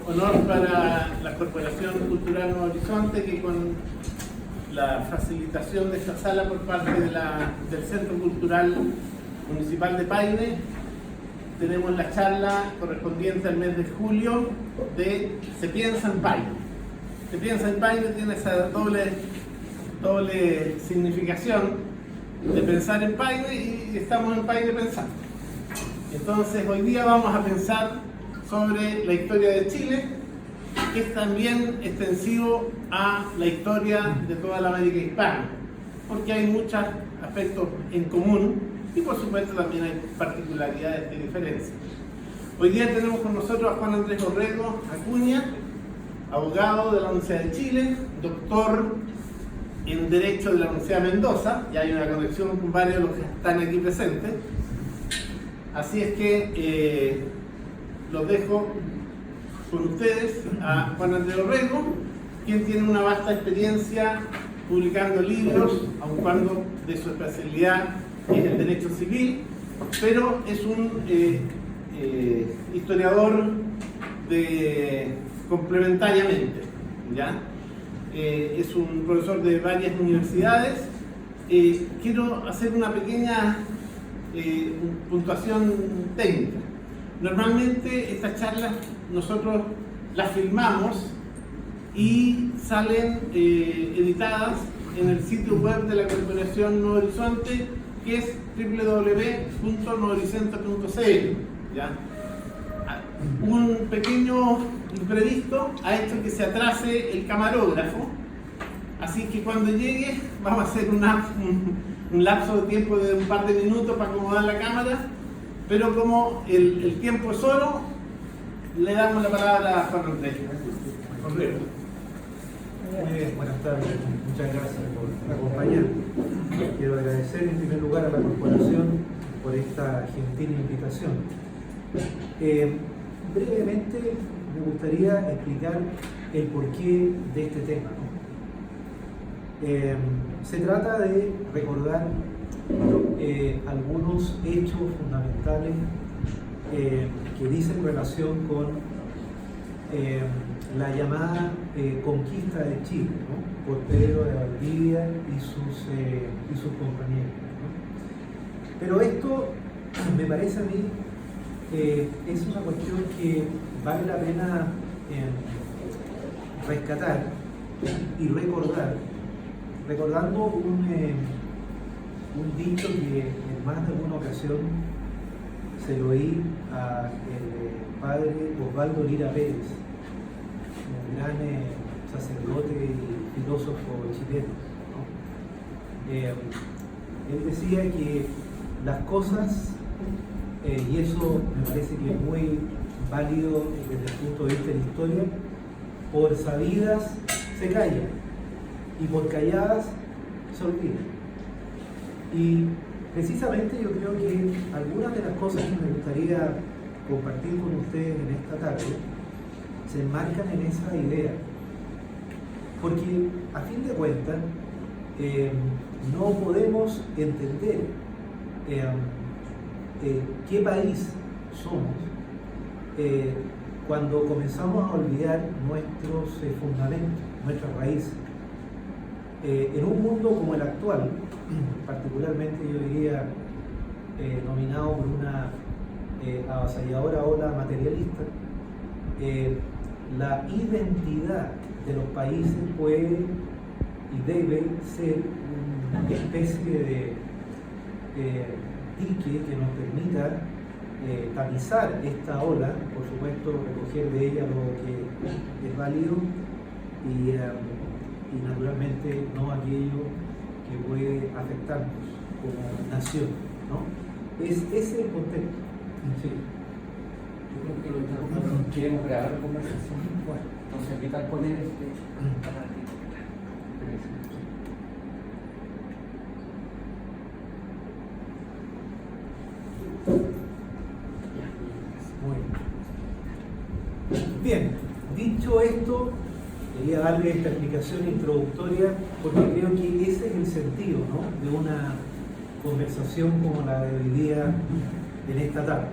honor para la Corporación Cultural Nuevo Horizonte que con la facilitación de esta sala por parte del Centro Cultural Municipal de Paine tenemos la charla correspondiente al mes de julio de Se piensa en Paine. Se piensa en Paine tiene esa doble significación de pensar en Paine y estamos en Paine pensando. Entonces hoy día vamos a pensar sobre la historia de Chile, que es también extensivo a la historia de toda la América hispana, porque hay muchos aspectos en común y por supuesto también hay particularidades de diferencia. Hoy día tenemos con nosotros a Juan Andrés Orrego Acuña, abogado de la Universidad de Chile, doctor en Derecho de la Universidad de Mendoza, y hay una conexión con varios de los que están aquí presentes. Así es que los dejo con ustedes a Juan Andrés Orrego, quien tiene una vasta experiencia publicando libros, aun cuando de su especialidad es el derecho civil, pero es un historiador complementariamente, ¿ya? Es un profesor de varias universidades. Quiero hacer una pequeña puntuación técnica. Normalmente estas charlas nosotros las filmamos y salen editadas en el sitio web de la Corporación Nuevo Horizonte, que es www.nuevohorizonte.cl, ¿ya? Un pequeño imprevisto ha hecho que se atrase el camarógrafo, así que cuando llegue vamos a hacer un lapso de tiempo de un par de minutos para acomodar la cámara, pero como el tiempo es oro, le damos la palabra a Juan Andrés. Muy bien, buenas tardes, muchas gracias por acompañarme. Quiero agradecer en primer lugar a la corporación por esta gentil invitación. Brevemente me gustaría explicar el porqué de este tema, ¿no? Se trata de recordar algunos hechos fundamentales que dicen relación con la llamada conquista de Chile, ¿no? Por Pedro de Valdivia y sus compañeros, ¿no? Pero esto me parece a mí es una cuestión que vale la pena rescatar y recordar, recordando un dicho que en más de alguna ocasión se lo oí al padre Osvaldo Lira Pérez, un gran sacerdote y filósofo chileno, ¿no? Él decía que las cosas, y eso me parece que es muy válido desde el punto de vista de la historia, por sabidas se callan y por calladas se olvidan. Y precisamente yo creo que algunas de las cosas que me gustaría compartir con ustedes en esta tarde se enmarcan en esa idea, porque a fin de cuentas no podemos entender qué país somos cuando comenzamos a olvidar nuestros fundamentos, nuestras raíces. En un mundo como el actual, particularmente yo diría dominado por una avasalladora ola materialista, la identidad de los países puede y debe ser una especie de dique que nos permita tamizar esta ola, por supuesto recoger de ella lo que es válido y naturalmente no aquello que puede afectarnos como nación, ¿no? Ese es el contexto. Sí. Yo creo que lo interrumpimos, queremos grabar la conversación. Bueno, entonces evitar poner Muy bien. Bien, dicho esto, quería darle esta explicación introductoria porque creo que ese es el sentido, ¿no?, de una conversación como la de hoy día en esta tarde.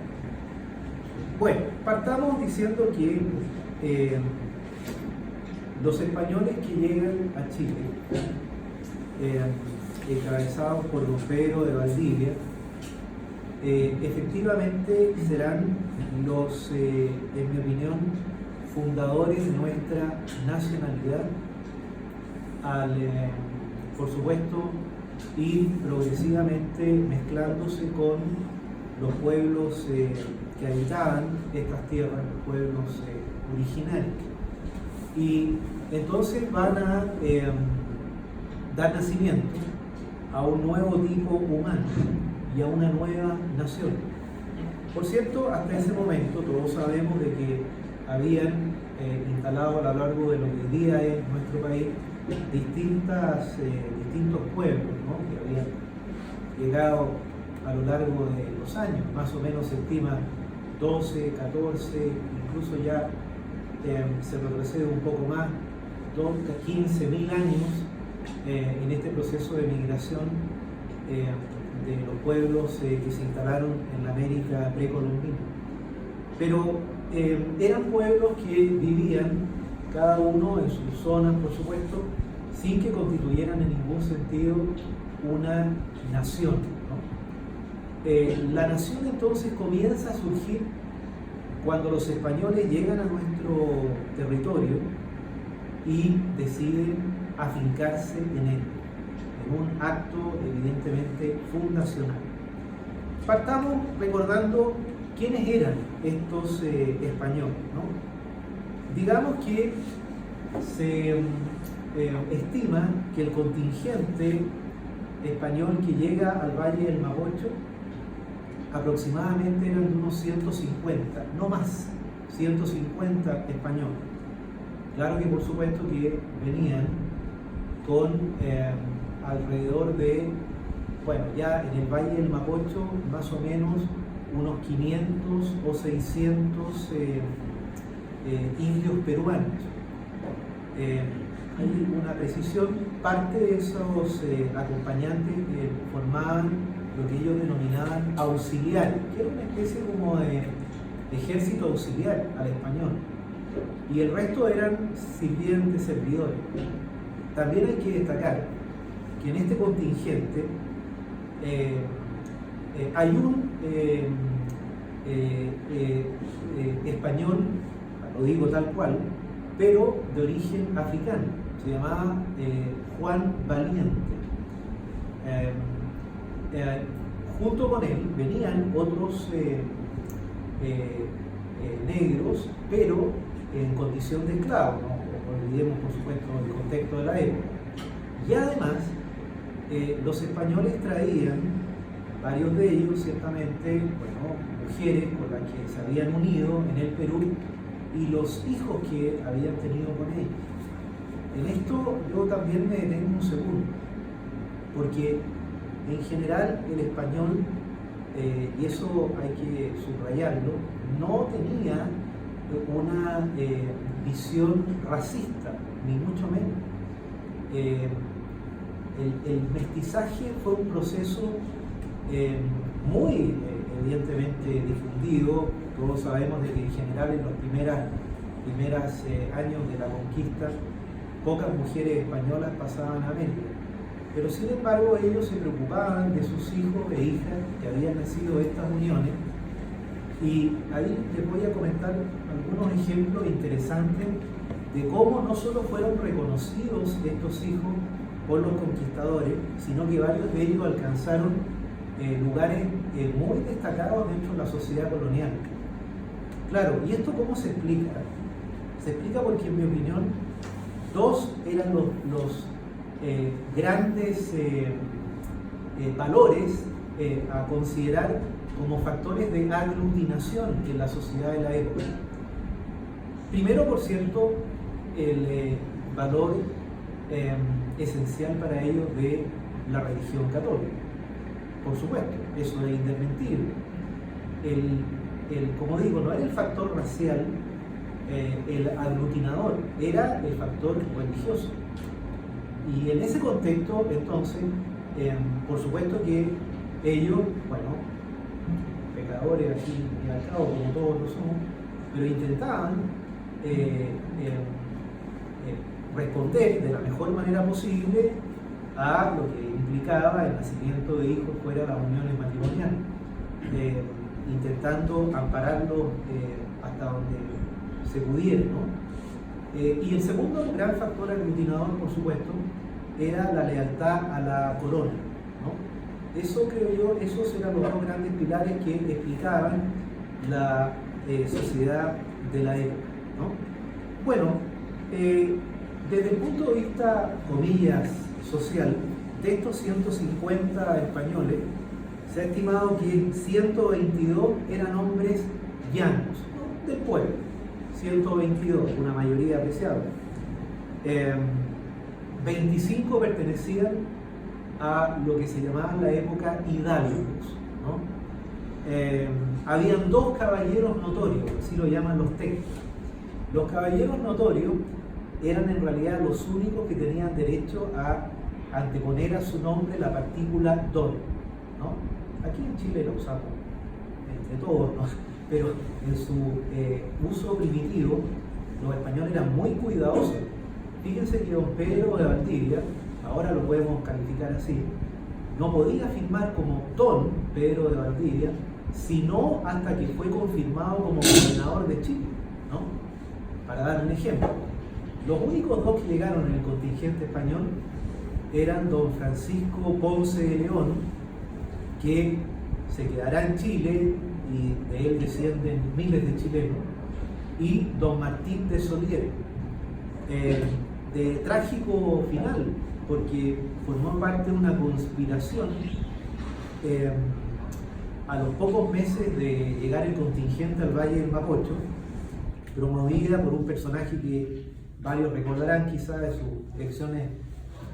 Bueno, partamos diciendo que los españoles que llegan a Chile, encabezados por don Pedro de Valdivia, efectivamente serán los, en mi opinión, fundadores de nuestra nacionalidad, por supuesto, ir progresivamente mezclándose con los pueblos que habitaban estas tierras, los pueblos originarios. Y entonces van a dar nacimiento a un nuevo tipo humano y a una nueva nación. Por cierto, hasta ese momento todos sabemos de que habían instalado a lo largo de lo que hoy día es nuestro país distintos pueblos, ¿no?, que habían llegado a lo largo de los años, más o menos se estima 12, 14, incluso ya se retrocede un poco más, 15.000 años en este proceso de migración de los pueblos que se instalaron en la América precolombina. Pero eran pueblos que vivían cada uno en sus zonas, por supuesto, sin que constituyeran en ningún sentido una nación, ¿no? La nación entonces comienza a surgir cuando los españoles llegan a nuestro territorio y deciden afincarse en él, en un acto evidentemente fundacional. Partamos recordando quiénes eran estos españoles, ¿no? Digamos que se estima que el contingente español que llega al Valle del Mapocho aproximadamente eran de unos 150, no más, 150 españoles. Claro que por supuesto que venían con alrededor de, bueno, ya en el Valle del Mapocho más o menos unos 500 o 600 indios peruanos. Hay una precisión, parte de esos acompañantes formaban lo que ellos denominaban auxiliares, que era una especie como de ejército auxiliar al español, y el resto eran sirvientes, servidores. También hay que destacar que en este contingente hay un español, lo digo tal cual, pero de origen africano, se llamaba Juan Valiente. Junto con él venían otros negros, pero en condición de esclavos, no olvidemos por supuesto el contexto de la época. Y además, los españoles traían, varios de ellos ciertamente, bueno, mujeres con las que se habían unido en el Perú y los hijos que habían tenido con ellos. En esto yo también me detengo un segundo, porque en general el español, y eso hay que subrayarlo, no tenía una visión racista, ni mucho menos. El mestizaje fue un proceso muy evidentemente difundido. Todos sabemos de que en general en los primeros años de la conquista pocas mujeres españolas pasaban a América, pero sin embargo ellos se preocupaban de sus hijos e hijas que habían nacido de estas uniones, y ahí les voy a comentar algunos ejemplos interesantes de cómo no solo fueron reconocidos estos hijos por los conquistadores, sino que varios de ellos alcanzaron lugares muy destacados dentro de la sociedad colonial. Claro, ¿y esto cómo se explica? Se explica porque, en mi opinión, dos eran los grandes valores a considerar como factores de aglutinación en la sociedad de la época. Primero, por cierto, el valor esencial para ellos de la religión católica. Por supuesto, eso es indesmentible. Como digo, no era el factor racial el aglutinador, era el factor religioso. Y en ese contexto, entonces, por supuesto que ellos, bueno, pecadores aquí y al cabo, como todos lo somos, pero intentaban responder de la mejor manera posible a lo que implicaba el nacimiento de hijos fuera de las uniones matrimoniales, intentando ampararlos hasta donde se pudiera, ¿no? Y el segundo gran factor aglutinador, por supuesto, era la lealtad a la corona, ¿no? Eso, creo yo, esos eran los dos grandes pilares que explicaban la sociedad de la época, ¿no? Bueno, desde el punto de vista, comillas, social, de estos 150 españoles, se ha estimado que 122 eran hombres llanos, ¿no? Del pueblo, 122, una mayoría apreciable. 25 pertenecían a lo que se llamaba en la época hidalgos, ¿no? Habían dos caballeros notorios, así lo llaman los textos. Los caballeros notorios eran en realidad los únicos que tenían derecho a anteponer a su nombre la partícula don, ¿no? Aquí en Chile lo usamos entre todos, ¿no? Pero en su uso primitivo los españoles eran muy cuidadosos. Fíjense que don Pedro de Valdivia, ahora lo podemos calificar así, no podía firmar como don Pedro de Valdivia, sino hasta que fue confirmado como gobernador de Chile, ¿no? Para dar un ejemplo. Los únicos dos que llegaron en el contingente español eran don Francisco Ponce de León, que se quedará en Chile y de él descienden miles de chilenos, y don Martín de Solier, de trágico final, porque formó parte de una conspiración a los pocos meses de llegar el contingente al Valle del Mapocho, promovida por un personaje que varios recordarán quizás de sus lecciones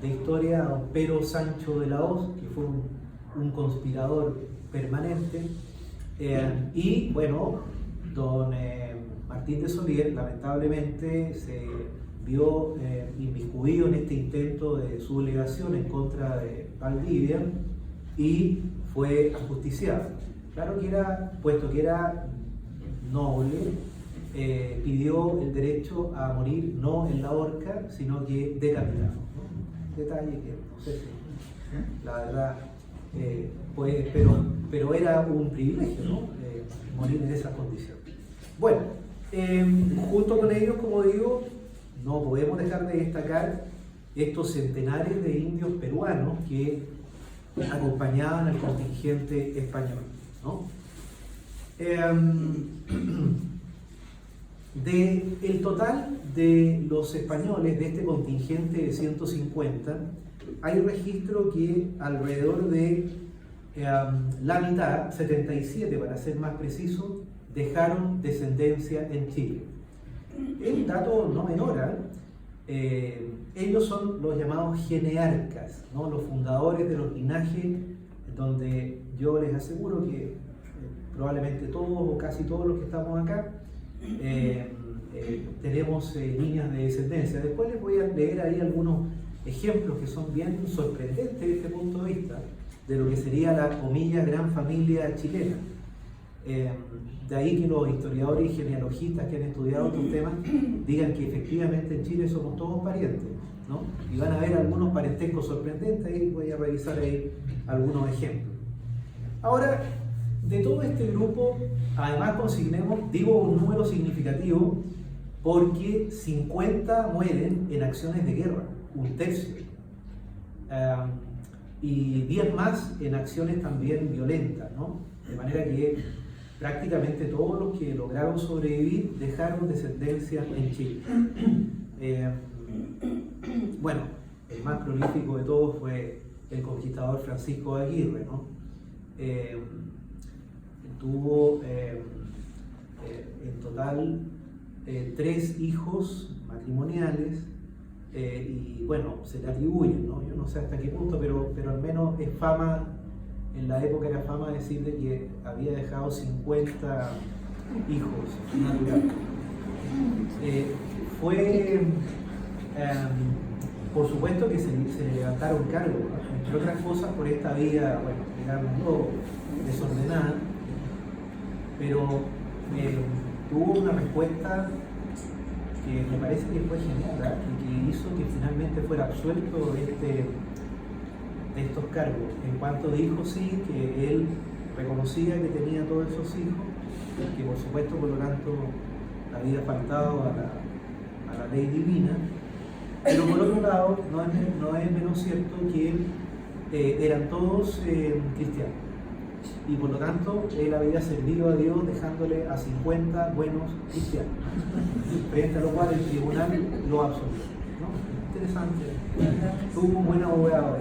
de historia, don Pero Sancho de la Hoz, que fue un conspirador permanente, y bueno, don Martín de Solier lamentablemente se vio inmiscuido en este intento de sublevación en contra de Valdivia y fue ajusticiado. Claro que era, puesto que era noble, pidió el derecho a morir no en la horca, sino que decapitado, ¿no? Detalle que no sé si, la verdad, pues, pero era un privilegio, ¿no? Morir en esas condiciones. Bueno, junto con ellos, como digo, no podemos dejar de destacar estos centenares de indios peruanos que acompañaban al contingente español, ¿no? El total de los españoles de este contingente de 150, hay registro que alrededor de la mitad, 77 para ser más preciso, dejaron descendencia en Chile. Es un dato no menor, ellos son los llamados genearcas, ¿no? Los fundadores de los linajes, donde yo les aseguro que probablemente todos o casi todos los que estamos acá tenemos líneas de descendencia. Después les voy a leer ahí algunos ejemplos que son bien sorprendentes desde este punto de vista de lo que sería la, comillas, gran familia chilena. De ahí que los historiadores y genealogistas que han estudiado estos temas digan que efectivamente en Chile somos todos parientes, ¿no? Y van a ver algunos parentescos sorprendentes, ahí voy a revisar ahí algunos ejemplos. Ahora, de todo este grupo, además consignemos, digo un número significativo, porque 50 mueren en acciones de guerra, un tercio, y 10 más en acciones también violentas, ¿no? De manera que prácticamente todos los que lograron sobrevivir dejaron descendencia en Chile. Bueno, el más prolífico de todos fue el conquistador Francisco de Aguirre, ¿no? Tuvo en total 3 hijos matrimoniales y bueno, se le atribuyen, ¿no? Yo no sé hasta qué punto, pero al menos es fama, en la época era fama decirle que había dejado 50 hijos naturales. Por supuesto que se le levantaron cargos, ¿no? Entre otras cosas por esta vida, bueno, digamos, desordenada, pero tuvo una respuesta que me parece que fue genial, ¿verdad? Que hizo que finalmente fuera absuelto de estos cargos. En cuanto dijo, sí, que él reconocía que tenía todos esos hijos, que por supuesto, por lo tanto, había faltado a la ley divina, pero por otro lado, no es menos cierto que eran todos cristianos. Y por lo tanto, él había servido a Dios dejándole a 50 buenos cristianos, frente a lo cual el tribunal lo absolvió, ¿no? Interesante. Tuvo un buen abogado.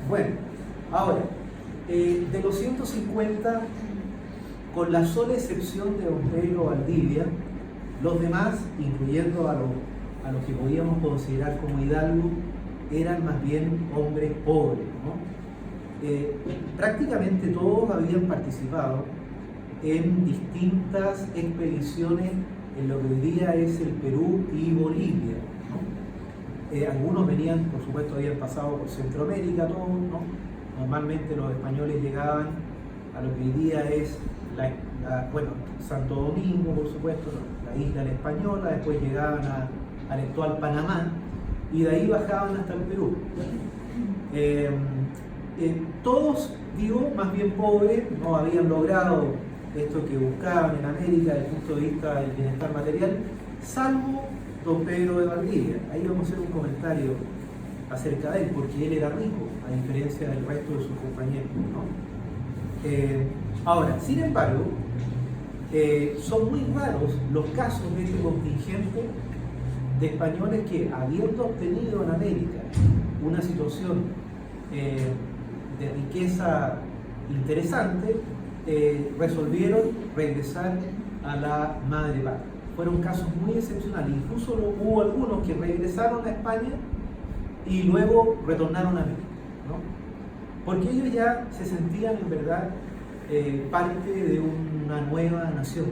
Bueno, ahora, de los 150, con la sola excepción de don Pedro Valdivia, los demás, incluyendo a los que podíamos considerar como hidalgos, eran más bien hombres pobres, ¿no? Prácticamente todos habían participado en distintas expediciones en lo que hoy día es el Perú y Bolivia, ¿no? Algunos venían, por supuesto, habían pasado por Centroamérica, todos, ¿no? Normalmente los españoles llegaban a lo que hoy día es Santo Domingo, por supuesto, la isla La Española, después llegaban al actual Panamá y de ahí bajaban hasta el Perú. Todos, digo, más bien pobres, no habían logrado esto que buscaban en América desde el punto de vista del bienestar material, salvo don Pedro de Valdivia. Ahí vamos a hacer un comentario acerca de él, porque él era rico, a diferencia del resto de sus compañeros, ¿no? Ahora, sin embargo, son muy raros los casos de este contingente de españoles que, habiendo obtenido en América una situación de riqueza interesante, resolvieron regresar a la madre patria. Fueron casos muy excepcionales. Incluso hubo algunos que regresaron a España y luego retornaron a América, ¿no? Porque ellos ya se sentían en verdad parte de una nueva nación,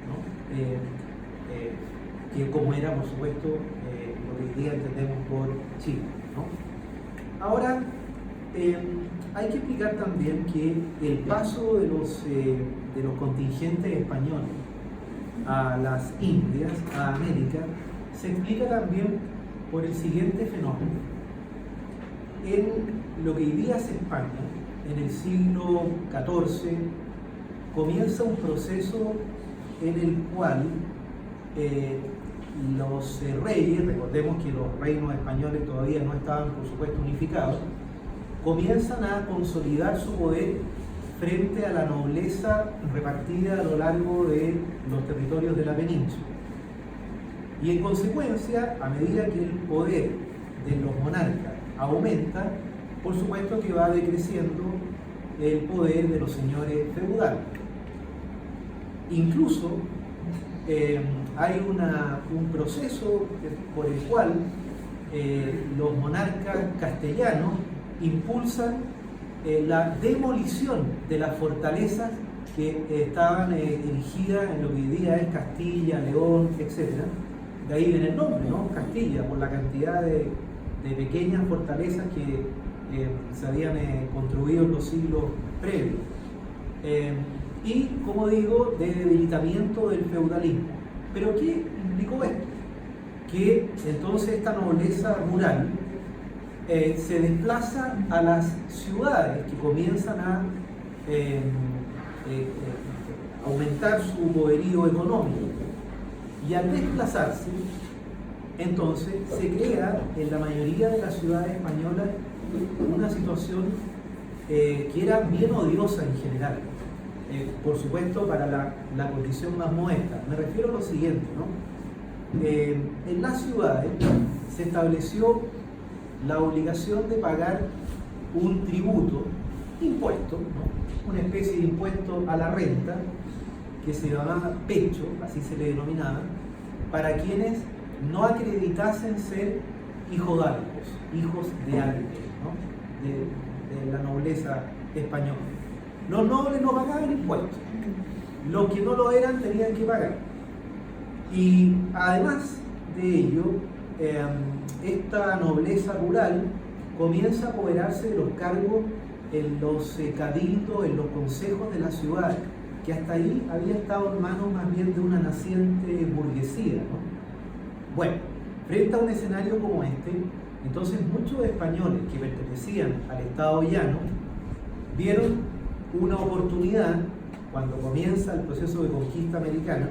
¿no? Que como era, por supuesto, lo que hoy día entendemos por Chile, ¿no? Ahora, hay que explicar también que el paso de los contingentes españoles a las Indias, a América, se explica también por el siguiente fenómeno. En lo que hoy día es España, en el siglo XIV, comienza un proceso en el cual los reyes, recordemos que los reinos españoles todavía no estaban, por supuesto, unificados, comienzan a consolidar su poder frente a la nobleza repartida a lo largo de los territorios de la península. Y en consecuencia, a medida que el poder de los monarcas aumenta, por supuesto que va decreciendo el poder de los señores feudales. Incluso hay un proceso por el cual los monarcas castellanos impulsan la demolición de las fortalezas que estaban erigidas en lo que hoy día es Castilla, León, etc. De ahí viene el nombre, ¿no? Castilla, por la cantidad de pequeñas fortalezas que se habían construido en los siglos previos. Y, como digo, de debilitamiento del feudalismo. ¿Pero qué implicó esto? Que entonces esta nobleza rural se desplaza a las ciudades, que comienzan a aumentar su poderío económico. Y al desplazarse, entonces se crea en la mayoría de las ciudades españolas una situación que era bien odiosa en general. Por supuesto, para la condición más modesta. Me refiero a lo siguiente, ¿no? En las ciudades se estableció la obligación de pagar un tributo, impuesto, ¿no? Una especie de impuesto a la renta, que se llamaba pecho, así se le denominaba, para quienes no acreditasen ser hijodalgos, hijos de alguien, ¿no? de la nobleza española. Los nobles no pagaban impuestos, los que no lo eran tenían que pagar. Y además de ello, esta nobleza rural comienza a apoderarse de los cargos en los cabildos, en los consejos de la ciudad, que hasta ahí había estado en manos más bien de una naciente burguesía, ¿no? Bueno, frente a un escenario como este, entonces muchos españoles que pertenecían al Estado llano vieron una oportunidad, cuando comienza el proceso de conquista americana,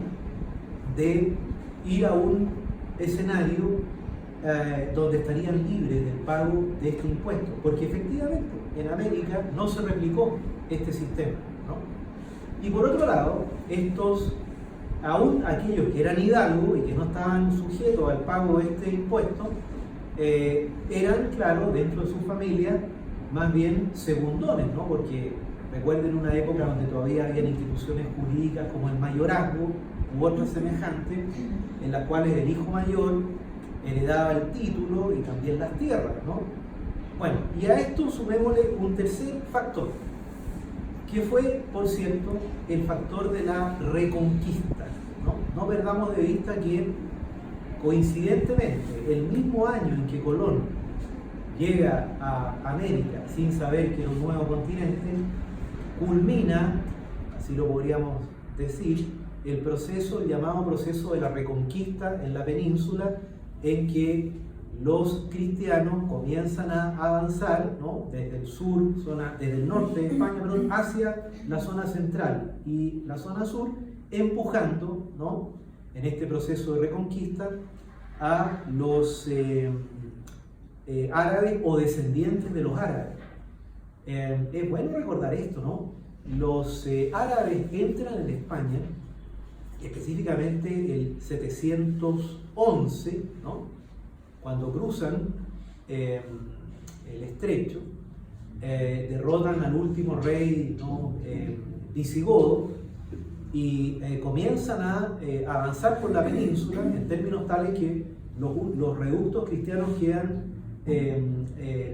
de ir a un escenario donde estarían libres del pago de este impuesto, porque efectivamente en América no se replicó este sistema, ¿no? Y por otro lado, aún aquellos que eran hidalgos y que no estaban sujetos al pago de este impuesto, eran, claro, dentro de su familia, más bien segundones, ¿no? Porque recuerden una época donde todavía había instituciones jurídicas como el mayorazgo u otras semejantes, en las cuales el hijo mayor heredaba el título y también las tierras, ¿no? Bueno, y a esto sumémosle un tercer factor, que fue, por cierto, el factor de la reconquista, ¿no? No perdamos de vista que, coincidentemente, el mismo año en que Colón llega a América sin saber que era un nuevo continente, culmina, así lo podríamos decir, el llamado proceso de la reconquista en la península, en que los cristianos comienzan a avanzar, ¿no? Desde el sur, desde el norte de España, perdón, hacia la zona central y la zona sur, empujando, ¿no? En este proceso de reconquista a los árabes o descendientes de los árabes. Es bueno recordar esto, ¿no? Los árabes entran en España, específicamente el 711, ¿no? Cuando cruzan el estrecho, derrotan al último rey, ¿no? visigodo, y comienzan a avanzar por la península en términos tales que los reductos cristianos quedan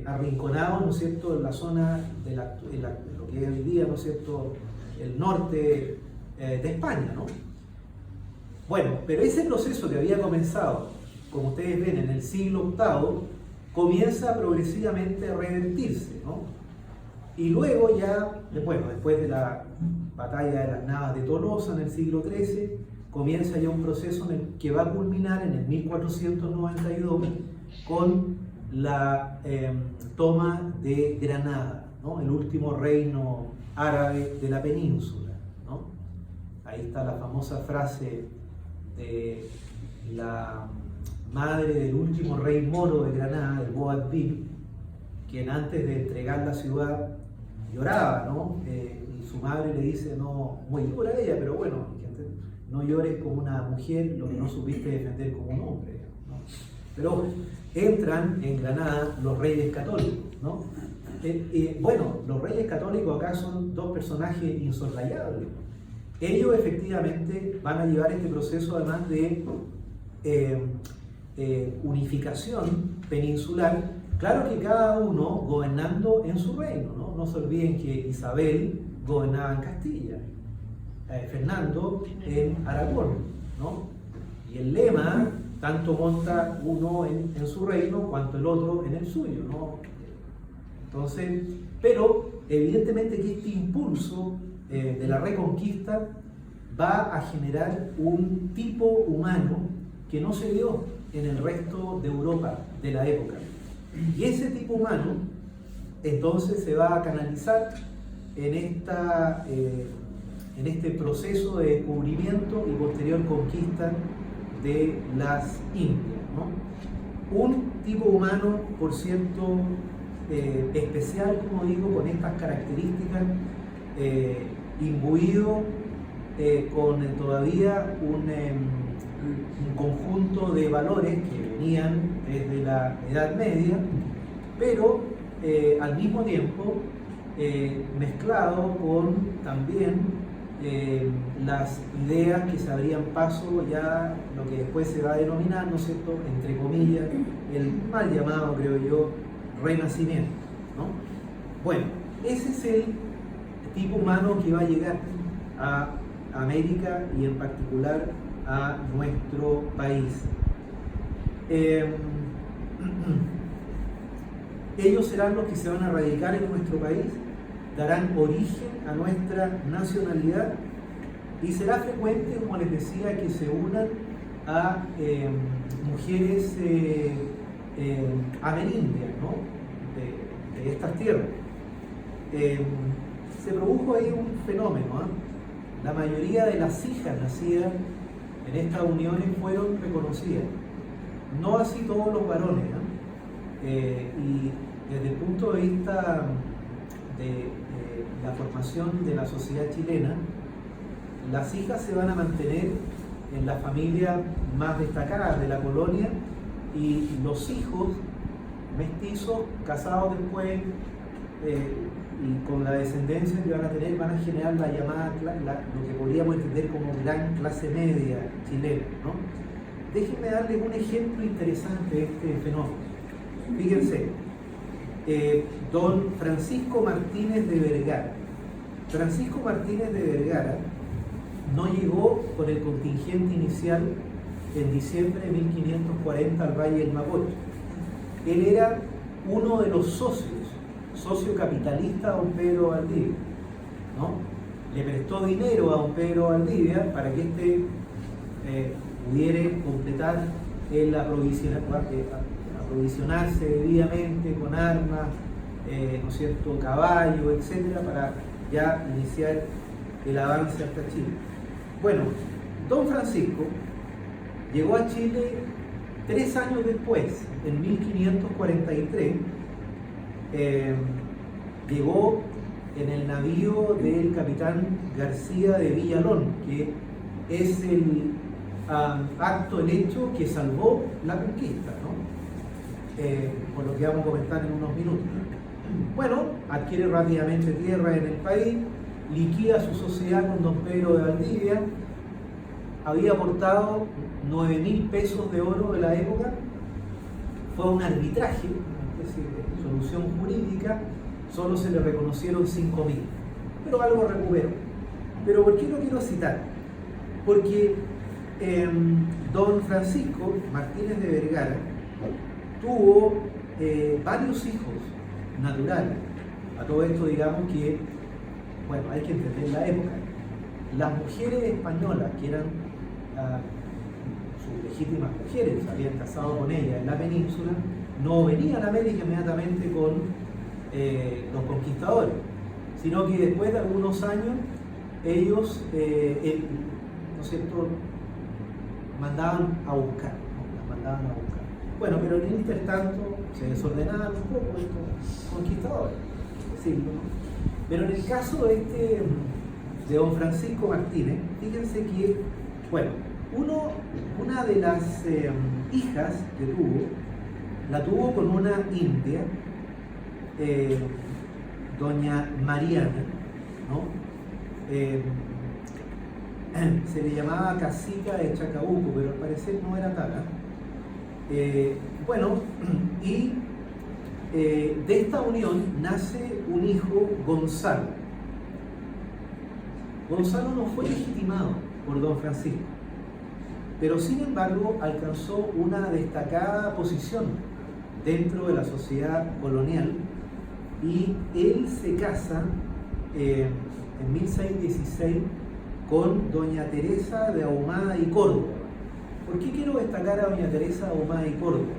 arrinconados, ¿no es cierto?, en la zona de lo que es hoy día, ¿no es cierto?, el norte de España, ¿no? Bueno, pero ese proceso que había comenzado, como ustedes ven, en el siglo VIII, comienza progresivamente a revertirse, ¿no? Y luego ya, bueno, después de la batalla de las Navas de Tolosa en el siglo XIII, comienza ya un proceso en el que va a culminar en el 1492 con la toma de Granada, ¿no? El último reino árabe de la península, ¿no? Ahí está la famosa frase de la madre del último rey moro de Granada, el Boabdil, quien antes de entregar la ciudad lloraba, ¿no? Y su madre le dice, no, muy dura ella, pero bueno, no llores como una mujer lo que no supiste defender como un hombre, ¿no? Pero entran en Granada los reyes católicos, ¿no? Bueno, los reyes católicos acá son dos personajes insoslayables. Ellos efectivamente van a llevar este proceso además de unificación peninsular, claro que cada uno gobernando en su reino, ¿no? No se olviden que Isabel gobernaba en Castilla, Fernando en Aragón, ¿no? Y el lema tanto monta uno en su reino cuanto el otro en el suyo, ¿no? Entonces, pero evidentemente que este impulso de la reconquista va a generar un tipo humano que no se dio en el resto de Europa de la época. Y ese tipo humano entonces se va a canalizar en este proceso de descubrimiento y posterior conquista de las Indias, ¿no? Un tipo humano, por cierto, especial, como digo, con estas características, imbuido con todavía un conjunto de valores que venían desde la Edad Media, pero al mismo tiempo mezclado con también las ideas que se abrían paso ya lo que después se va a denominar, ¿no es cierto?, entre comillas, el mal llamado, creo yo, Renacimiento, ¿no? Bueno, ese es el tipo humano que va a llegar a América y en particular a nuestro país. Ellos serán los que se van a radicar en nuestro país, darán origen a nuestra nacionalidad Y será frecuente, como les decía, que se unan a mujeres amerindias, ¿no? de estas tierras. Se produjo ahí un fenómeno, ¿eh? La mayoría de las hijas nacidas en estas uniones fueron reconocidas, no así todos los varones, ¿eh? Y desde el punto de vista de la formación de la sociedad chilena, las hijas se van a mantener en las familias más destacadas de la colonia y los hijos mestizos, casados después y con la descendencia que van a tener, van a generar la llamada, lo que podríamos entender como gran clase media chilena, ¿no? Déjenme darles un ejemplo interesante de este fenómeno. Fíjense, don Francisco Martínez de Vergara. Francisco Martínez de Vergara no llegó con el contingente inicial en diciembre de 1540 al Valle del Mapocho. Él era uno de los socio capitalista a don Pedro Valdivia, ¿no? Le prestó dinero a don Pedro Valdivia para que éste pudiera completar el aprovisionarse debidamente con armas, ¿no es cierto?, caballos, etcétera, para ya iniciar el avance hasta Chile. Bueno, don Francisco llegó a Chile 3 años después, en 1543, llegó en el navío del capitán García de Villalón, que es el hecho que salvó la conquista, ¿no? Por lo que vamos a comentar en unos minutos. Bueno, adquiere rápidamente tierra en el país, liquida su sociedad con don Pedro de Valdivia, había aportado 9.000 pesos de oro de la época, fue un arbitraje, una especie de solución jurídica, solo se le reconocieron 5.000, pero algo recuperó. Pero ¿por qué lo quiero citar? Porque don Francisco Martínez de Vergara tuvo varios hijos naturales. A todo esto digamos que, bueno, hay que entender la época. Las mujeres españolas, que eran sus legítimas mujeres, habían casado con ellas en la península, no venían a América inmediatamente con los conquistadores, sino que después de algunos años ellos, ¿no es cierto?, mandaban a buscar, ¿no? Las mandaban a buscar. Bueno, pero en el intertanto se desordenaban un poco estos conquistadores, sí, ¿no? Pero en el caso de don Francisco Martínez, fíjense que, bueno, una de las hijas que tuvo, la tuvo con una india, doña Mariana, ¿no? Se le llamaba cacica de Chacabuco, pero al parecer no era tal. Bueno, y de esta unión nace un hijo, Gonzalo. Gonzalo no fue legitimado por don Francisco, pero sin embargo alcanzó una destacada posición dentro de la sociedad colonial y él se casa en 1616 con doña Teresa de Ahumada y Córdoba. ¿Por qué quiero destacar a doña Teresa de Ahumada y Córdoba?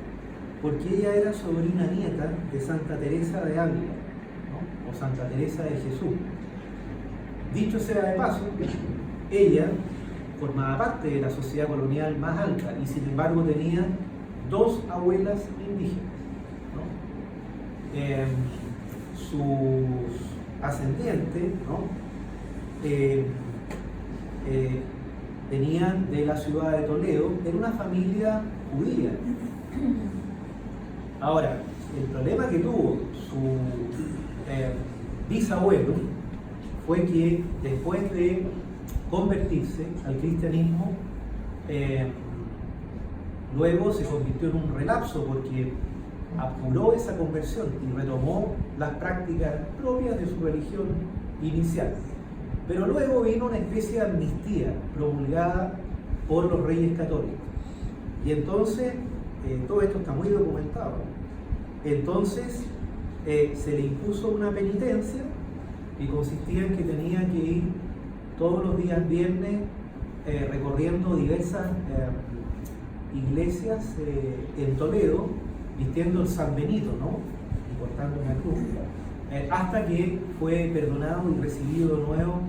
Porque ella era sobrina nieta de Santa Teresa de Ávila, ¿no? O Santa Teresa de Jesús. Dicho sea de paso, ella formaba parte de la sociedad colonial más alta y sin embargo tenía 2 abuelas indígenas, ¿no? Sus ascendientes, ¿no?, venían de la ciudad de Toledo, en una familia judía. Ahora, el problema que tuvo su bisabuelo fue que después de convertirse al cristianismo, luego se convirtió en un relapso porque apuró esa conversión y retomó las prácticas propias de su religión inicial. Pero luego vino una especie de amnistía promulgada por los reyes católicos. Y entonces, todo esto está muy documentado. Entonces, se le impuso una penitencia que consistía en que tenía que ir todos los días viernes recorriendo diversas iglesias en Toledo, vistiendo el San Benito, ¿no? Y portando una cruz, hasta que fue perdonado y recibido de nuevo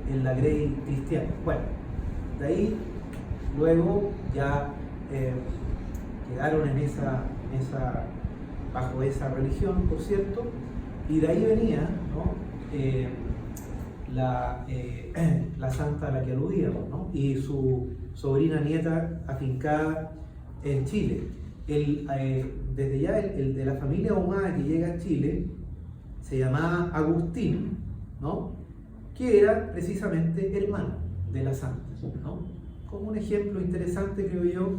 en la grey cristiana. Bueno, de ahí luego ya quedaron bajo esa religión, por cierto, y de ahí venía, ¿no? La santa a la que aludíamos, ¿no? Y su sobrina nieta afincada en Chile. Desde ya el de la familia Ahumada que llega a Chile se llamaba Agustín, ¿no? Que era precisamente hermano de la santa, ¿no? Como un ejemplo interesante, creo yo,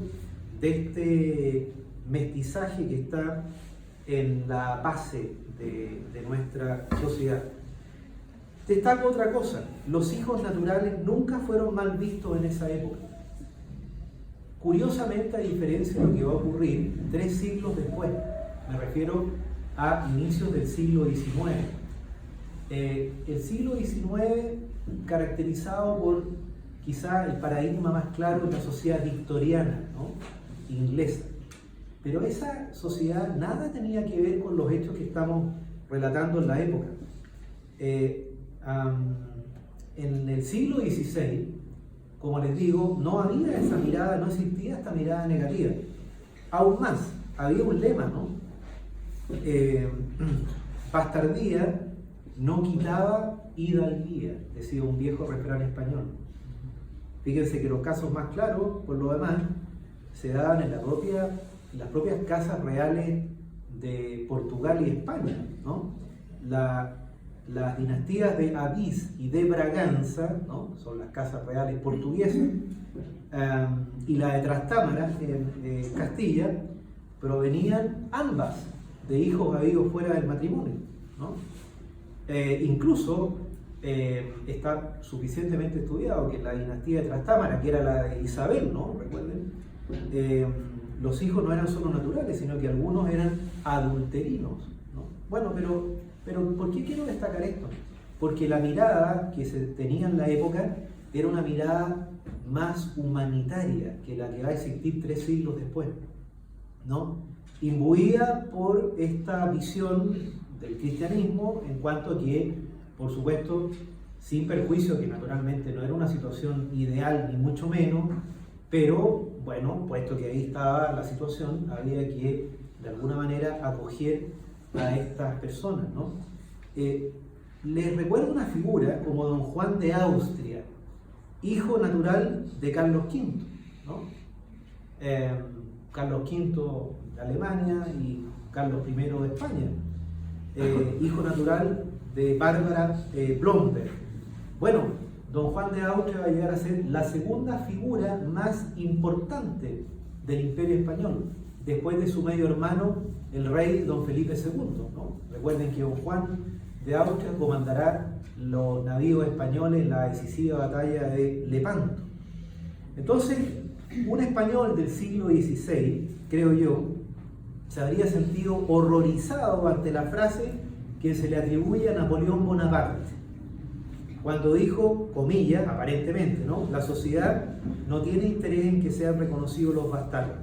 de este mestizaje que está en la base de nuestra sociedad. Destaco otra cosa: los hijos naturales nunca fueron mal vistos en esa época. Curiosamente, a diferencia de lo que va a ocurrir 3 siglos después, me refiero a inicios del siglo XIX. El siglo XIX caracterizado por quizá el paradigma más claro de la sociedad victoriana, ¿no? Inglesa. Pero esa sociedad nada tenía que ver con los hechos que estamos relatando en la época. En el siglo XVI, como les digo, no había esa mirada, no existía esta mirada negativa. Aún más, había un lema, ¿no? Bastardía no quitaba hidalguía, decía un viejo refrán español. Fíjense que los casos más claros, por lo demás, se daban en las propias casas reales de Portugal y España, ¿no? Las dinastías de Avís y de Braganza, ¿no? Son las casas reales portuguesas, y la de Trastámara en Castilla, provenían ambas de hijos habidos fuera del matrimonio, ¿no? Incluso está suficientemente estudiado que la dinastía de Trastámara, que era la de Isabel, ¿no? Recuerden, los hijos no eran solo naturales, sino que algunos eran adulterinos, ¿no? Bueno, pero ¿por qué quiero destacar esto? Porque la mirada que se tenía en la época era una mirada más humanitaria que la que va a existir 3 siglos después, ¿no? Imbuida por esta visión del cristianismo, en cuanto a que, por supuesto, sin perjuicio que naturalmente no era una situación ideal ni mucho menos, pero bueno, puesto que ahí estaba la situación, había que de alguna manera acoger a estas personas, ¿no? Les recuerdo una figura como don Juan de Austria, hijo natural de Carlos V, ¿no? Carlos V de Alemania y Carlos I de España, hijo natural de Bárbara Blomberg. Bueno, don Juan de Austria va a llegar a ser la segunda figura más importante del Imperio Español, después de su medio hermano, el rey don Felipe II, ¿no? Recuerden que don Juan de Austria comandará los navíos españoles en la decisiva batalla de Lepanto. Entonces, un español del siglo XVI, creo yo, se habría sentido horrorizado ante la frase que se le atribuye a Napoleón Bonaparte, cuando dijo, comillas, aparentemente, ¿no? La sociedad no tiene interés en que sean reconocidos los bastardos.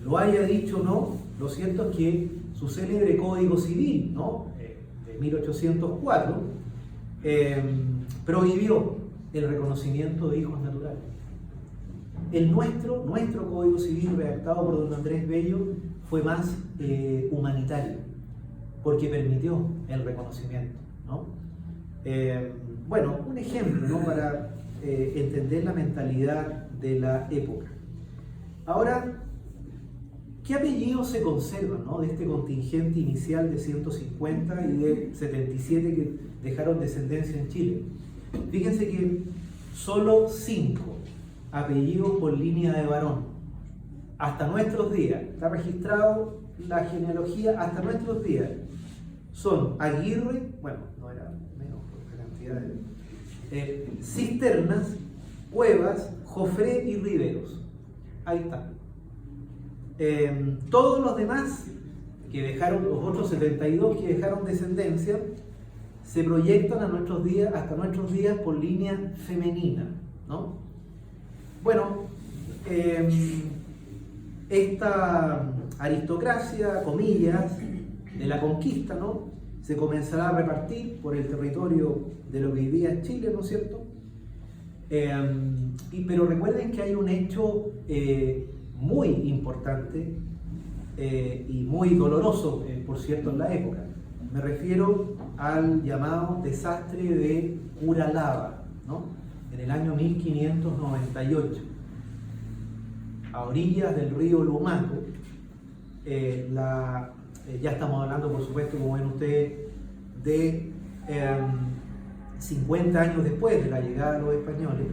Lo haya dicho o no, lo cierto es que su célebre Código Civil, ¿no? De 1804, prohibió el reconocimiento de hijos naturales. Nuestro Código Civil, redactado por don Andrés Bello, fue más humanitario, porque permitió el reconocimiento, ¿no? Bueno, un ejemplo, ¿no? Para entender la mentalidad de la época. Ahora, ¿qué apellidos se conservan, ¿no? De este contingente inicial de 150 y de 77 que dejaron descendencia en Chile? Fíjense que solo 5 apellidos por línea de varón, hasta nuestros días, está registrado la genealogía hasta nuestros días, son Aguirre, bueno, no era menos por la cantidad de Cisternas, Cuevas, Jofré y Riveros. Ahí está. Todos los demás que dejaron, los otros 72 que dejaron descendencia, se proyectan a nuestros días, hasta nuestros días por línea femenina, ¿no? Bueno, esta aristocracia, comillas, de la conquista, ¿no?, se comenzará a repartir por el territorio de lo que hoy día es Chile, ¿no es cierto? Pero recuerden que hay un hecho muy importante y muy doloroso, por cierto, en la época. Me refiero al llamado desastre de Uralaba, ¿no?, en el año 1598, a orillas del río Lumaco. Ya estamos hablando, por supuesto, como ven ustedes, de 50 años después de la llegada de los españoles,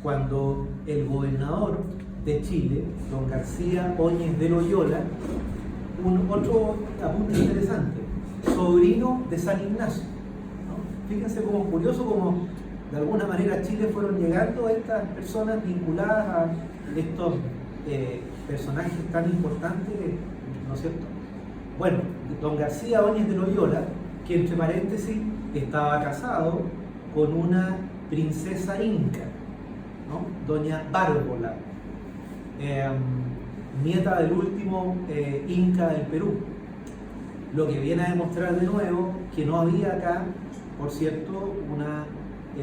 cuando el gobernador de Chile, don García Óñez de Loyola, otro apunte interesante, sobrino de San Ignacio, ¿no? Fíjense cómo curioso, como de alguna manera a Chile fueron llegando estas personas vinculadas a estos personajes tan importantes, ¿no es cierto? Bueno, don García Óñez de Loyola, que entre paréntesis estaba casado con una princesa inca, ¿no?, doña Bárbola, nieta del último inca del Perú, lo que viene a demostrar de nuevo que no había acá, por cierto, una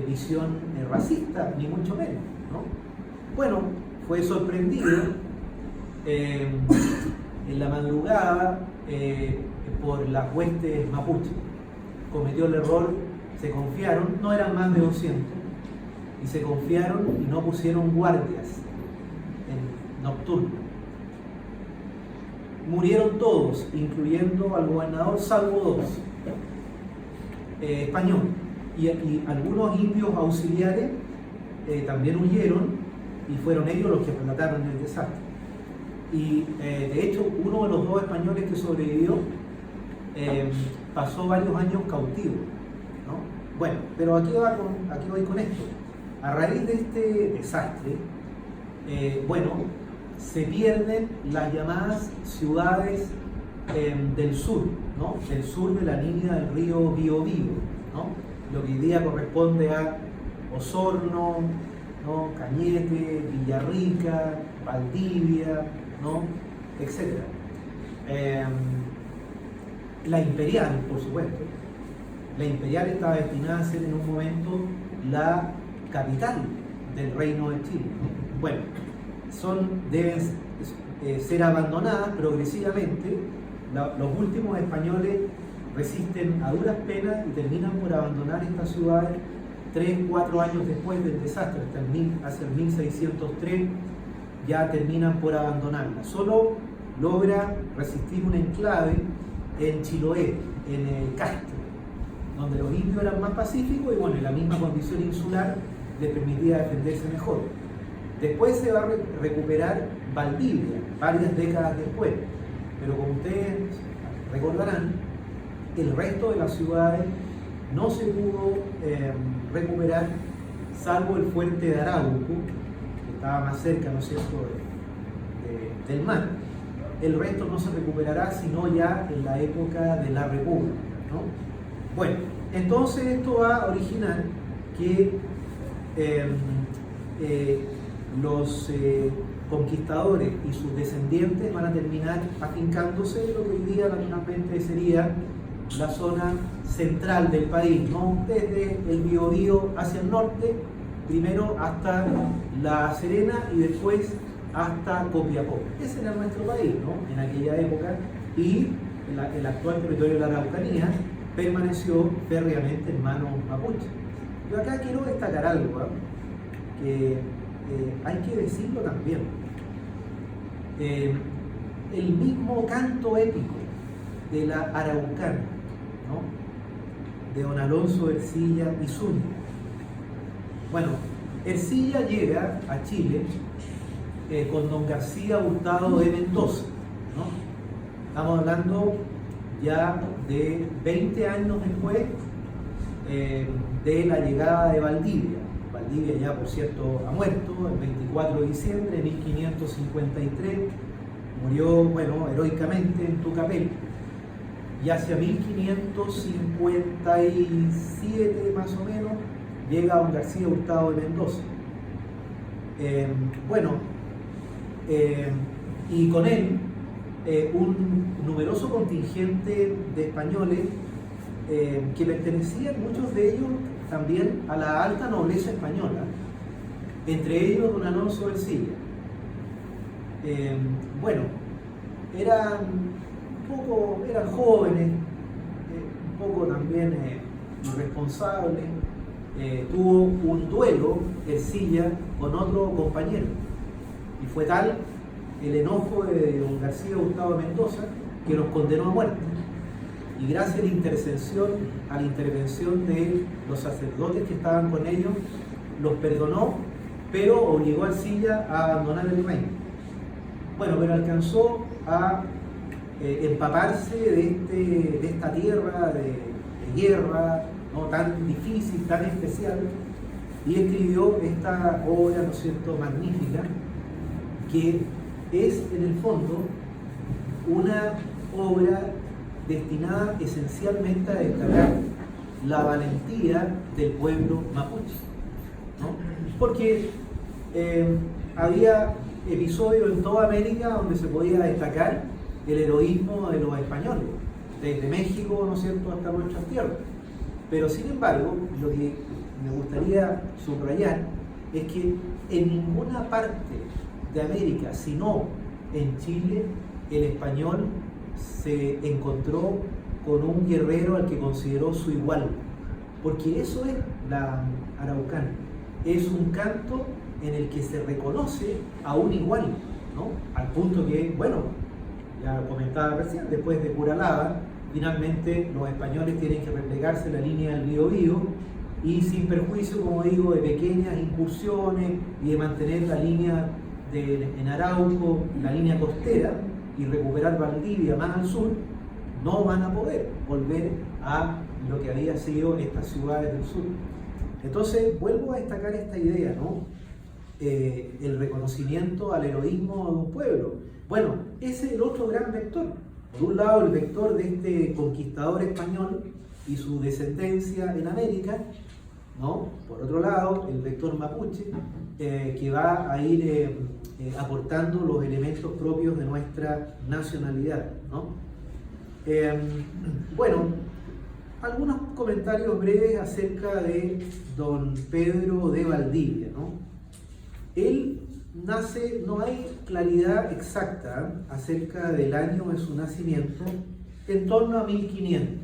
visión racista, ni mucho menos, ¿no? Bueno, fue sorprendido en la madrugada por las huestes mapuche. Cometió el error, se confiaron, no eran más de 200, y se confiaron y no pusieron guardias nocturnas. Murieron todos, incluyendo al gobernador, salvo 2 españoles, y algunos indios auxiliares también huyeron, y fueron ellos los que relataron el desastre. Y de hecho, uno de los 2 españoles que sobrevivió pasó varios años cautivo, ¿no? Bueno, pero aquí voy con esto. A raíz de este desastre, bueno, se pierden las llamadas ciudades del sur, ¿no?, del sur de la línea del río Biobío, ¿no?, lo que hoy día corresponde a Osorno, ¿no?, Cañete, Villarrica, Valdivia, ¿no?, etc. La Imperial, por supuesto. La Imperial estaba destinada a ser en un momento la capital del Reino de Chile. Bueno, deben ser abandonadas progresivamente. Los últimos españoles resisten a duras penas y terminan por abandonar estas ciudades 3-4 años después del desastre, hacia el 1603 ya terminan por abandonarla. Solo logra resistir un enclave en Chiloé, en el Castro, donde los indios eran más pacíficos y bueno, en la misma condición insular les permitía defenderse mejor. Después se va a recuperar Valdivia, varias décadas después, pero como ustedes recordarán, el resto de las ciudades no se pudo recuperar, salvo el fuerte de Arauco, que estaba más cerca, ¿no es cierto?, del mar. El resto no se recuperará sino ya en la época de la República, ¿no? Bueno, entonces esto va a originar que los conquistadores y sus descendientes van a terminar afincándose en lo que hoy día naturalmente sería la zona central del país, ¿no?, desde el Biobío hacia el norte, primero hasta La Serena y después hasta Copiapó. Ese era nuestro país, ¿no?, en aquella época, y el actual territorio de la Araucanía permaneció férreamente en manos mapuche. Yo acá quiero destacar algo, ¿eh?, que hay que decirlo también. El mismo canto épico de la Araucana, ¿no?, de don Alonso Ercilla y Zúñiga. Bueno, Ercilla llega a Chile con don García Hurtado de Mendoza, ¿no? Estamos hablando ya de 20 años después de la llegada de Valdivia. Valdivia ya, por cierto, ha muerto el 24 de diciembre de 1553, murió, bueno, heroicamente en Tucapel. y hacia 1557 más o menos llega don García Hurtado de Mendoza. Y con él un numeroso contingente de españoles que pertenecían, muchos de ellos también, a la alta nobleza española, entre ellos don Alonso de Ercilla. Eran jóvenes, un poco también irresponsables. Tuvo un duelo Ercilla con otro compañero, y fue tal el enojo de don García Hurtado de Mendoza que los condenó a muerte, y gracias a la intervención de los sacerdotes que estaban con ellos, los perdonó, pero obligó a Ercilla a abandonar el reino. Pero alcanzó a empaparse de esta tierra de guerra, ¿no?, tan difícil, tan especial, y escribió esta obra, ¿no es cierto?, magnífica, que es en el fondo una obra destinada esencialmente a destacar la valentía del pueblo mapuche, ¿no? Porque había episodios en toda América donde se podía destacar el heroísmo de los españoles, desde México, ¿no es cierto?, hasta nuestras tierras. Pero sin embargo, lo que me gustaría subrayar es que en ninguna parte de América, sino en Chile, el español se encontró con un guerrero al que consideró su igual, porque eso es la araucana, es un canto en el que se reconoce a un igual, ¿no? Al punto que, ya lo comentaba recién, después de Curalaba, finalmente los españoles tienen que replegarse la línea del Biobío, y sin perjuicio, como digo, de pequeñas incursiones y de mantener la línea en Arauco, la línea costera, y recuperar Valdivia más al sur, no van a poder volver a lo que había sido estas ciudades del sur. Entonces vuelvo a destacar esta idea, ¿no? El reconocimiento al heroísmo de un pueblo. Ese es el otro gran vector. Por un lado, el vector de este conquistador español y su descendencia en América, ¿no? Por otro lado, el vector mapuche, que va a ir aportando los elementos propios de nuestra nacionalidad, ¿no? Algunos comentarios breves acerca de don Pedro de Valdivia, ¿no? Él nace, no hay claridad exacta acerca del año de su nacimiento, en torno a 1500.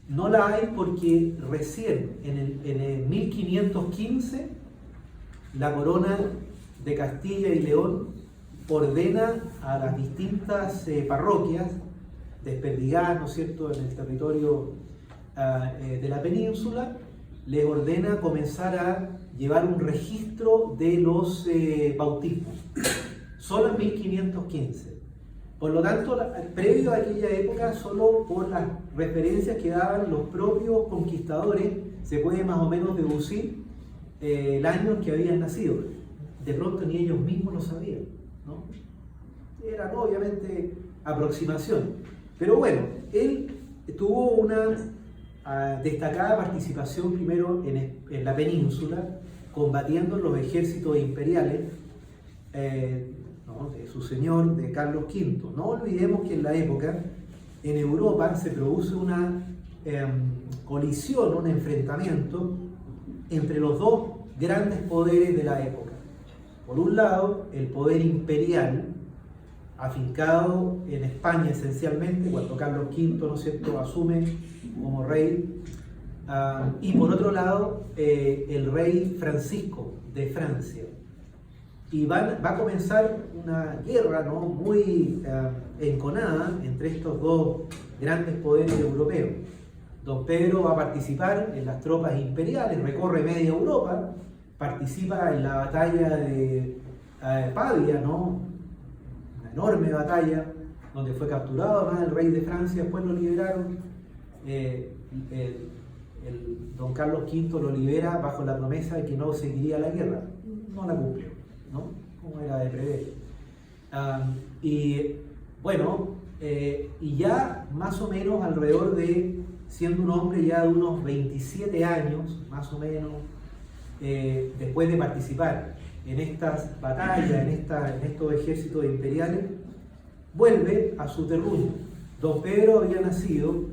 No la hay porque recién en el 1515 la corona de Castilla y León ordena a las distintas parroquias desperdigadas, ¿no es cierto?, en el territorio de la península, les ordena comenzar a llevar un registro de los bautismos, solo en 1515. Por lo tanto, previo a aquella época, solo por las referencias que daban los propios conquistadores, se puede más o menos deducir el año en que habían nacido. De pronto ni ellos mismos lo sabían, ¿no? Eran obviamente aproximaciones. Pero él tuvo una destacada participación primero en la península, combatiendo en los ejércitos imperiales, ¿no?, de su señor, de Carlos V. No olvidemos que en la época, en Europa, se produce una colisión, un enfrentamiento entre los dos grandes poderes de la época. Por un lado, el poder imperial, afincado en España esencialmente, cuando Carlos V, ¿no es cierto?, asume como rey, y por otro lado, el rey Francisco de Francia. Y va a comenzar una guerra, ¿no?, muy enconada entre estos dos grandes poderes europeos. Don Pedro va a participar en las tropas imperiales, recorre media Europa, participa en la batalla de Pavia, ¿no?, una enorme batalla donde fue capturado además el rey de Francia, después lo liberaron. Don Carlos V lo libera bajo la promesa de que no seguiría la guerra. No la cumplió, ¿no?, como era de prever. Y ya más o menos alrededor de, siendo un hombre ya de unos 27 años, más o menos, después de participar en estas batallas, en estos ejércitos imperiales, vuelve a su terruño. Don Pedro había nacido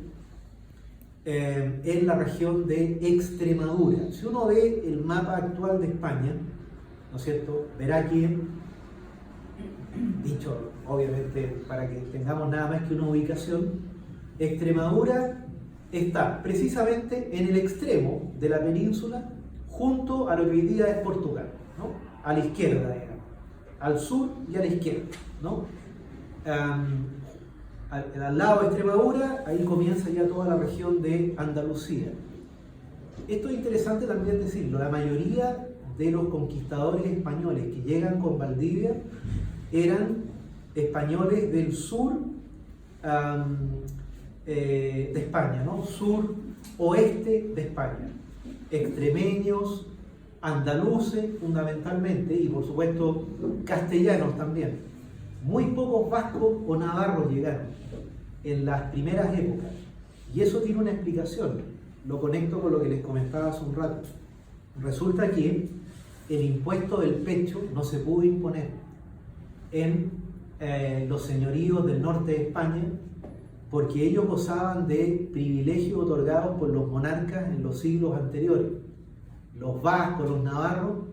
en la región de Extremadura. Si uno ve el mapa actual de España, ¿no es cierto?, verá que, dicho obviamente para que tengamos nada más que una ubicación, Extremadura está precisamente en el extremo de la península, junto a lo que hoy día es Portugal, ¿no? A la izquierda, digamos, al sur y a la izquierda, ¿no? Al lado de Extremadura, ahí comienza ya toda la región de Andalucía. Esto es interesante también decirlo, la mayoría de los conquistadores españoles que llegan con Valdivia eran españoles del sur de España, ¿no? Sur oeste de España, extremeños, andaluces fundamentalmente y por supuesto castellanos también. Muy pocos vascos o navarros llegaron en las primeras épocas y eso tiene una explicación, lo conecto con lo que les comentaba hace un rato. Resulta que el impuesto del pecho no se pudo imponer en los señoríos del norte de España porque ellos gozaban de privilegios otorgados por los monarcas en los siglos anteriores. Los vascos, los navarros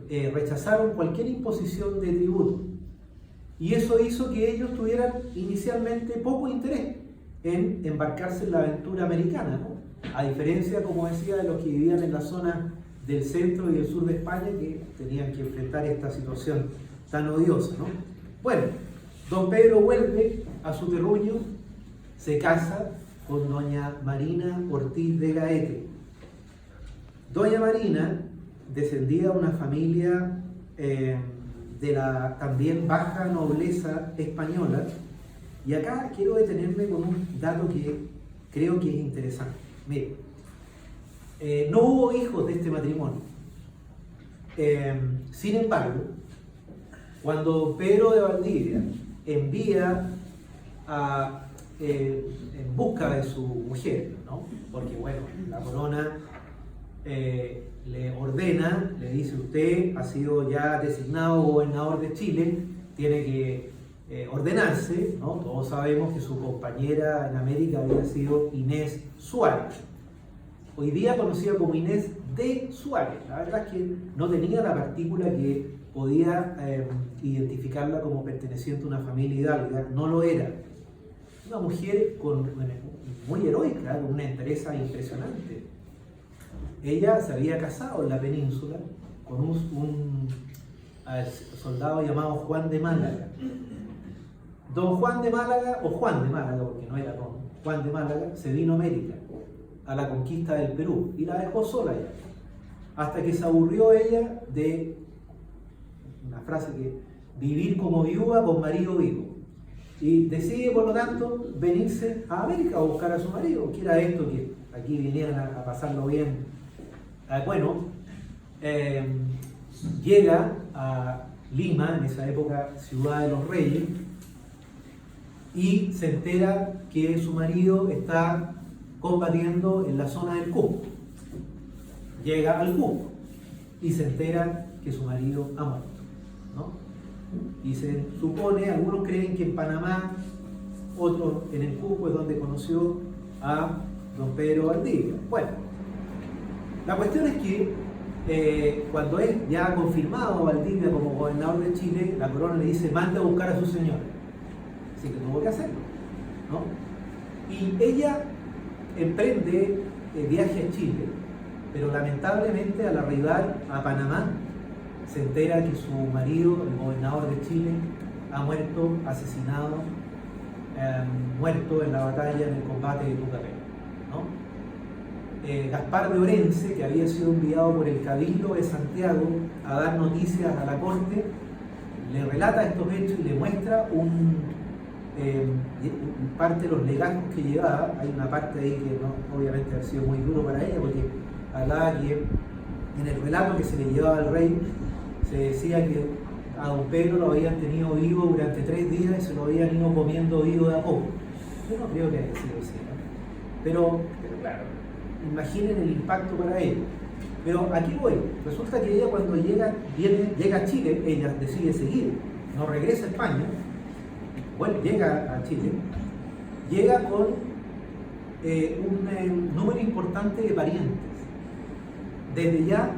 rechazaron cualquier imposición de tributo y eso hizo que ellos tuvieran inicialmente poco interés en embarcarse en la aventura americana, ¿no? A diferencia, como decía, de los que vivían en la zona del centro y del sur de España que tenían que enfrentar esta situación tan odiosa, ¿no? Bueno, don Pedro vuelve a su terruño, se casa con doña Marina Ortiz de Gaete. Doña Marina descendía de una familia de la también baja nobleza española y acá quiero detenerme con un dato que creo que es interesante. Mire, no hubo hijos de este matrimonio. Sin embargo, cuando Pedro de Valdivia envía en busca de su mujer, ¿no? Porque bueno, la corona le ordena, le dice: usted ha sido ya designado gobernador de Chile, tiene que ordenarse, ¿no? Todos sabemos que su compañera en América había sido Inés Suárez, hoy día conocida como Inés de Suárez. La verdad es que no tenía la partícula que podía identificarla como perteneciente a una familia hidalga, no lo era. Una mujer muy heroica, con una entereza impresionante. Ella se había casado en la península con un soldado llamado Juan de Málaga. Don Juan de Málaga, o Juan de Málaga, porque no era don Juan de Málaga, se vino a América a la conquista del Perú y la dejó sola ya, hasta que se aburrió ella de una frase que vivir como viuda con marido vivo y decide por lo tanto venirse a América a buscar a su marido, que era esto, que aquí vinieran a pasarlo bien. Bueno, llega a Lima, en esa época Ciudad de los Reyes, y se entera que su marido está combatiendo en la zona del Cusco. Llega al Cusco y se entera que su marido ha muerto, ¿no? Y se supone, algunos creen que en Panamá, otros en el Cusco es donde conoció a don Pedro Valdivia. Bueno, la cuestión es que cuando es ya confirmado Valdivia como gobernador de Chile, la corona le dice: manda a buscar a su señora. Así que tuvo que hacerlo, ¿no? Y ella emprende viaje a Chile, pero lamentablemente al arribar a Panamá se entera que su marido, el gobernador de Chile, ha muerto asesinado, muerto en la batalla, en el combate de Tucapel, ¿no? Gaspar de Orense, que había sido enviado por el Cabildo de Santiago a dar noticias a la corte, le relata estos hechos y le muestra parte de los legajos que llevaba. Hay una parte ahí que no, obviamente ha sido muy duro para ella, porque hablaba que en el relato que se le llevaba al rey se decía que a don Pedro lo habían tenido vivo durante 3 días y se lo habían ido comiendo vivo de a poco. Yo no creo que haya sido así, ¿no? Pero claro, imaginen el impacto para ellos. Pero aquí voy. Resulta que ella cuando llega a Chile, ella decide seguir, no regresa a España, bueno, llega a Chile, llega con un número importante de parientes. Desde ya,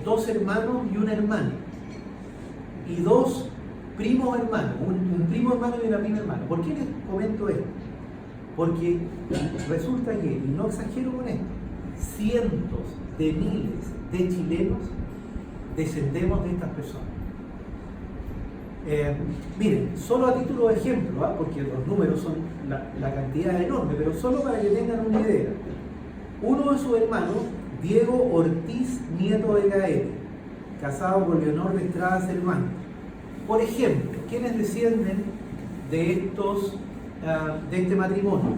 2 hermanos y una hermana. Y 2 primos hermanos, un primo hermano y una prima hermana. ¿Por qué les comento esto? Porque resulta que, y no exagero con esto, cientos de miles de chilenos descendemos de estas personas. Miren, solo a título de ejemplo, porque los números son la cantidad es enorme, pero solo para que tengan una idea. Uno de sus hermanos, Diego Ortiz Nieto de Gaete, casado con Leonor de Estrada Cervantes. Por ejemplo, ¿quiénes descienden de este matrimonio?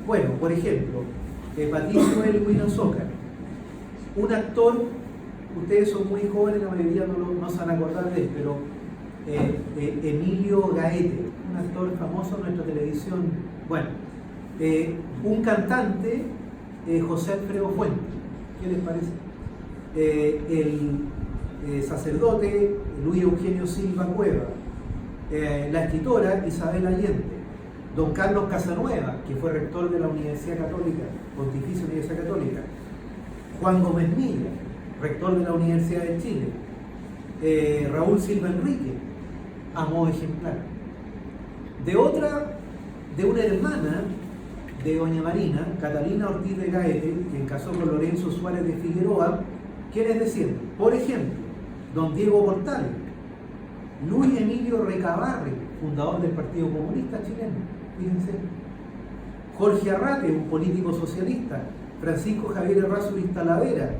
Bueno, por ejemplo, Patricio Elwin Osócar, un actor, ustedes son muy jóvenes, la mayoría no se van a acordar de él, pero Emilio Gaete, un actor famoso en nuestra televisión. Bueno, un cantante, José Alfredo Fuentes, ¿qué les parece? El sacerdote Luis Eugenio Silva Cueva, la escritora Isabel Allende, don Carlos Casanueva, que fue rector de la Universidad Católica, Pontificia Universidad Católica, Juan Gómez Milla, rector de la Universidad de Chile, Raúl Silva Enrique, a modo ejemplar. De una hermana de doña Marina, Catalina Ortiz de Gaete, quien casó con Lorenzo Suárez de Figueroa, ¿quiénes descienden? Por ejemplo, don Diego Portales, Luis Emilio Recabarre, fundador del Partido Comunista Chileno, fíjense, Jorge Arrate, un político socialista, Francisco Javier Errázuriz Talavera,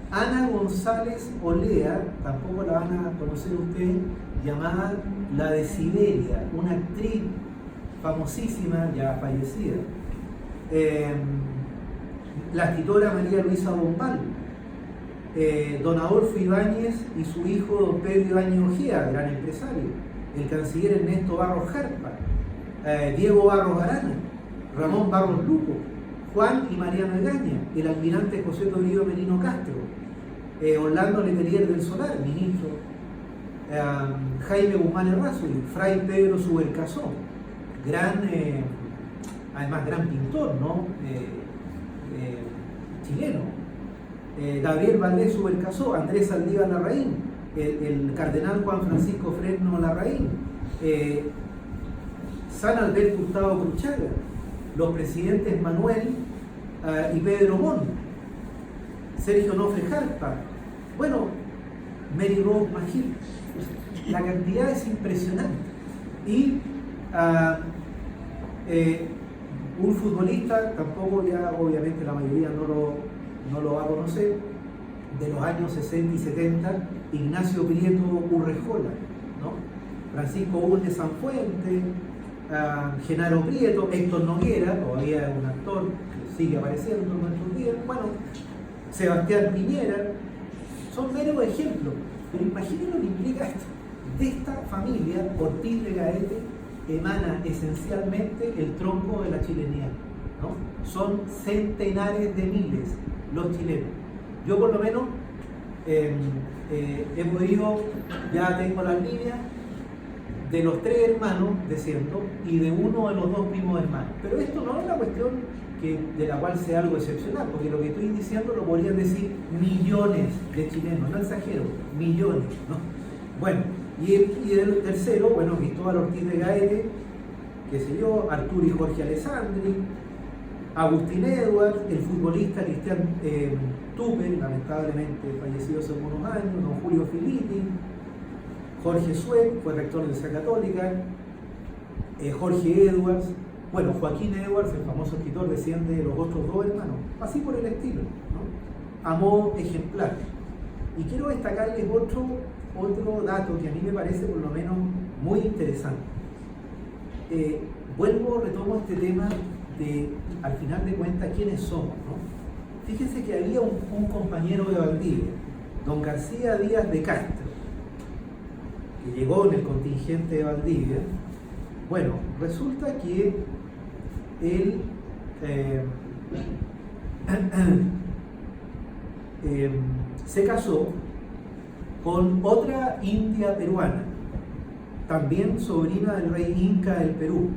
Ana González Olea, tampoco la van a conocer ustedes, llamada la de Siberia, una actriz famosísima, ya fallecida. La escritora María Luisa Bombal, don Adolfo Ibáñez y su hijo don Pedro Ibáñez Ojea, gran empresario, el canciller Ernesto Barros Jarpa, Diego Barros Arana, Ramón Barros Luco, Juan y Mariano Egaña, el almirante José Toribio Merino Castro, Orlando Letelier del Solar, ministro, Jaime Guzmán Errázuriz, Fray Pedro Subercasó, además gran pintor, ¿no? Chileno, Gabriel Valdés Subercasó, Andrés Saldívar Larraín, el cardenal Juan Francisco Fresno Larraín, San Alberto Gustavo Cruchaga, los presidentes Manuel y Pedro Mon, Sergio Nofre Jarpa, bueno, Mary Rose Magil. La cantidad es impresionante. Y un futbolista, tampoco ya obviamente la mayoría no lo va a conocer, de los años 60 y 70, Ignacio Prieto Urrejola, ¿no? Francisco Urne Sanfuente, Genaro Prieto, Héctor Noguera, todavía es un actor que sigue apareciendo en nuestros días, bueno, Sebastián Piñera, son meros ejemplos, pero imaginen lo que implica esto. De esta familia, Ortiz de Gaete, emana esencialmente el tronco de la chilenidad, ¿no? Son centenares de miles los chilenos. Yo por lo menos he podido, ya tengo las líneas de los 3 hermanos desciendo y de uno de los 2 primos hermanos. Pero esto no es una cuestión de la cual sea algo excepcional, porque lo que estoy diciendo lo podrían decir millones de chilenos, no exagero, millones, ¿no? Bueno, y el tercero, bueno, Cristóbal Ortiz de Gaete, qué sé yo, Arturo y Jorge Alessandri, Agustín Edwards, el futbolista Cristian Tupe, lamentablemente fallecido hace unos años, don Julio Filippi, Jorge Suet, fue rector de la Universidad Católica, Jorge Edwards, bueno, Joaquín Edwards, el famoso escritor, desciende de los otros 2 hermanos, así por el estilo, ¿no? A modo ejemplar. Y quiero destacarles otro dato que a mí me parece por lo menos muy interesante. Retomo este tema de, al final de cuentas, quiénes somos, ¿no? Fíjense que había un compañero de Valdivia, don García Díaz de Castro, que llegó en el contingente de Valdivia, bueno, resulta que él se casó con otra india peruana, también sobrina del rey Inca del Perú,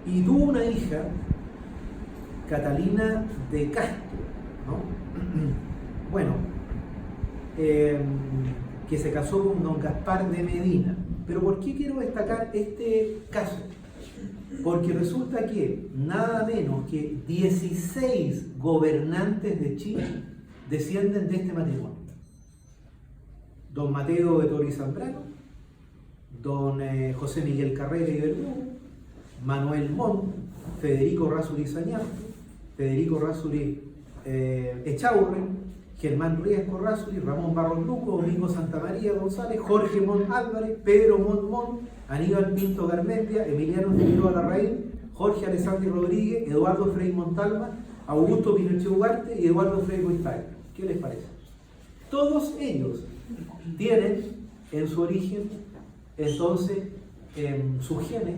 y tuvo una hija, Catalina de Castro, ¿no? Bueno, que se casó con don Gaspar de Medina. Pero ¿por qué quiero destacar este caso? Porque resulta que nada menos que 16 gobernantes de Chile descienden de este matrimonio. Don Mateo de Toro y Zambrano, don José Miguel Carrera y Verdugo, Manuel Montt, Federico Rázuri Sañarto, Federico Rázuri Echaurren, Germán Riesco Rázuri, Ramón Barros Luco, Domingo Santamaría González, Jorge Montt Álvarez, Pedro Montt, Aníbal Pinto Garmendia, Emiliano Figueroa Larraín, Jorge Alessandri Rodríguez, Eduardo Frei Montalva, Augusto Pinochet Ugarte y Eduardo Frei Goitag. ¿Qué les parece? Todos ellos tienen en su origen, entonces, en sus genes,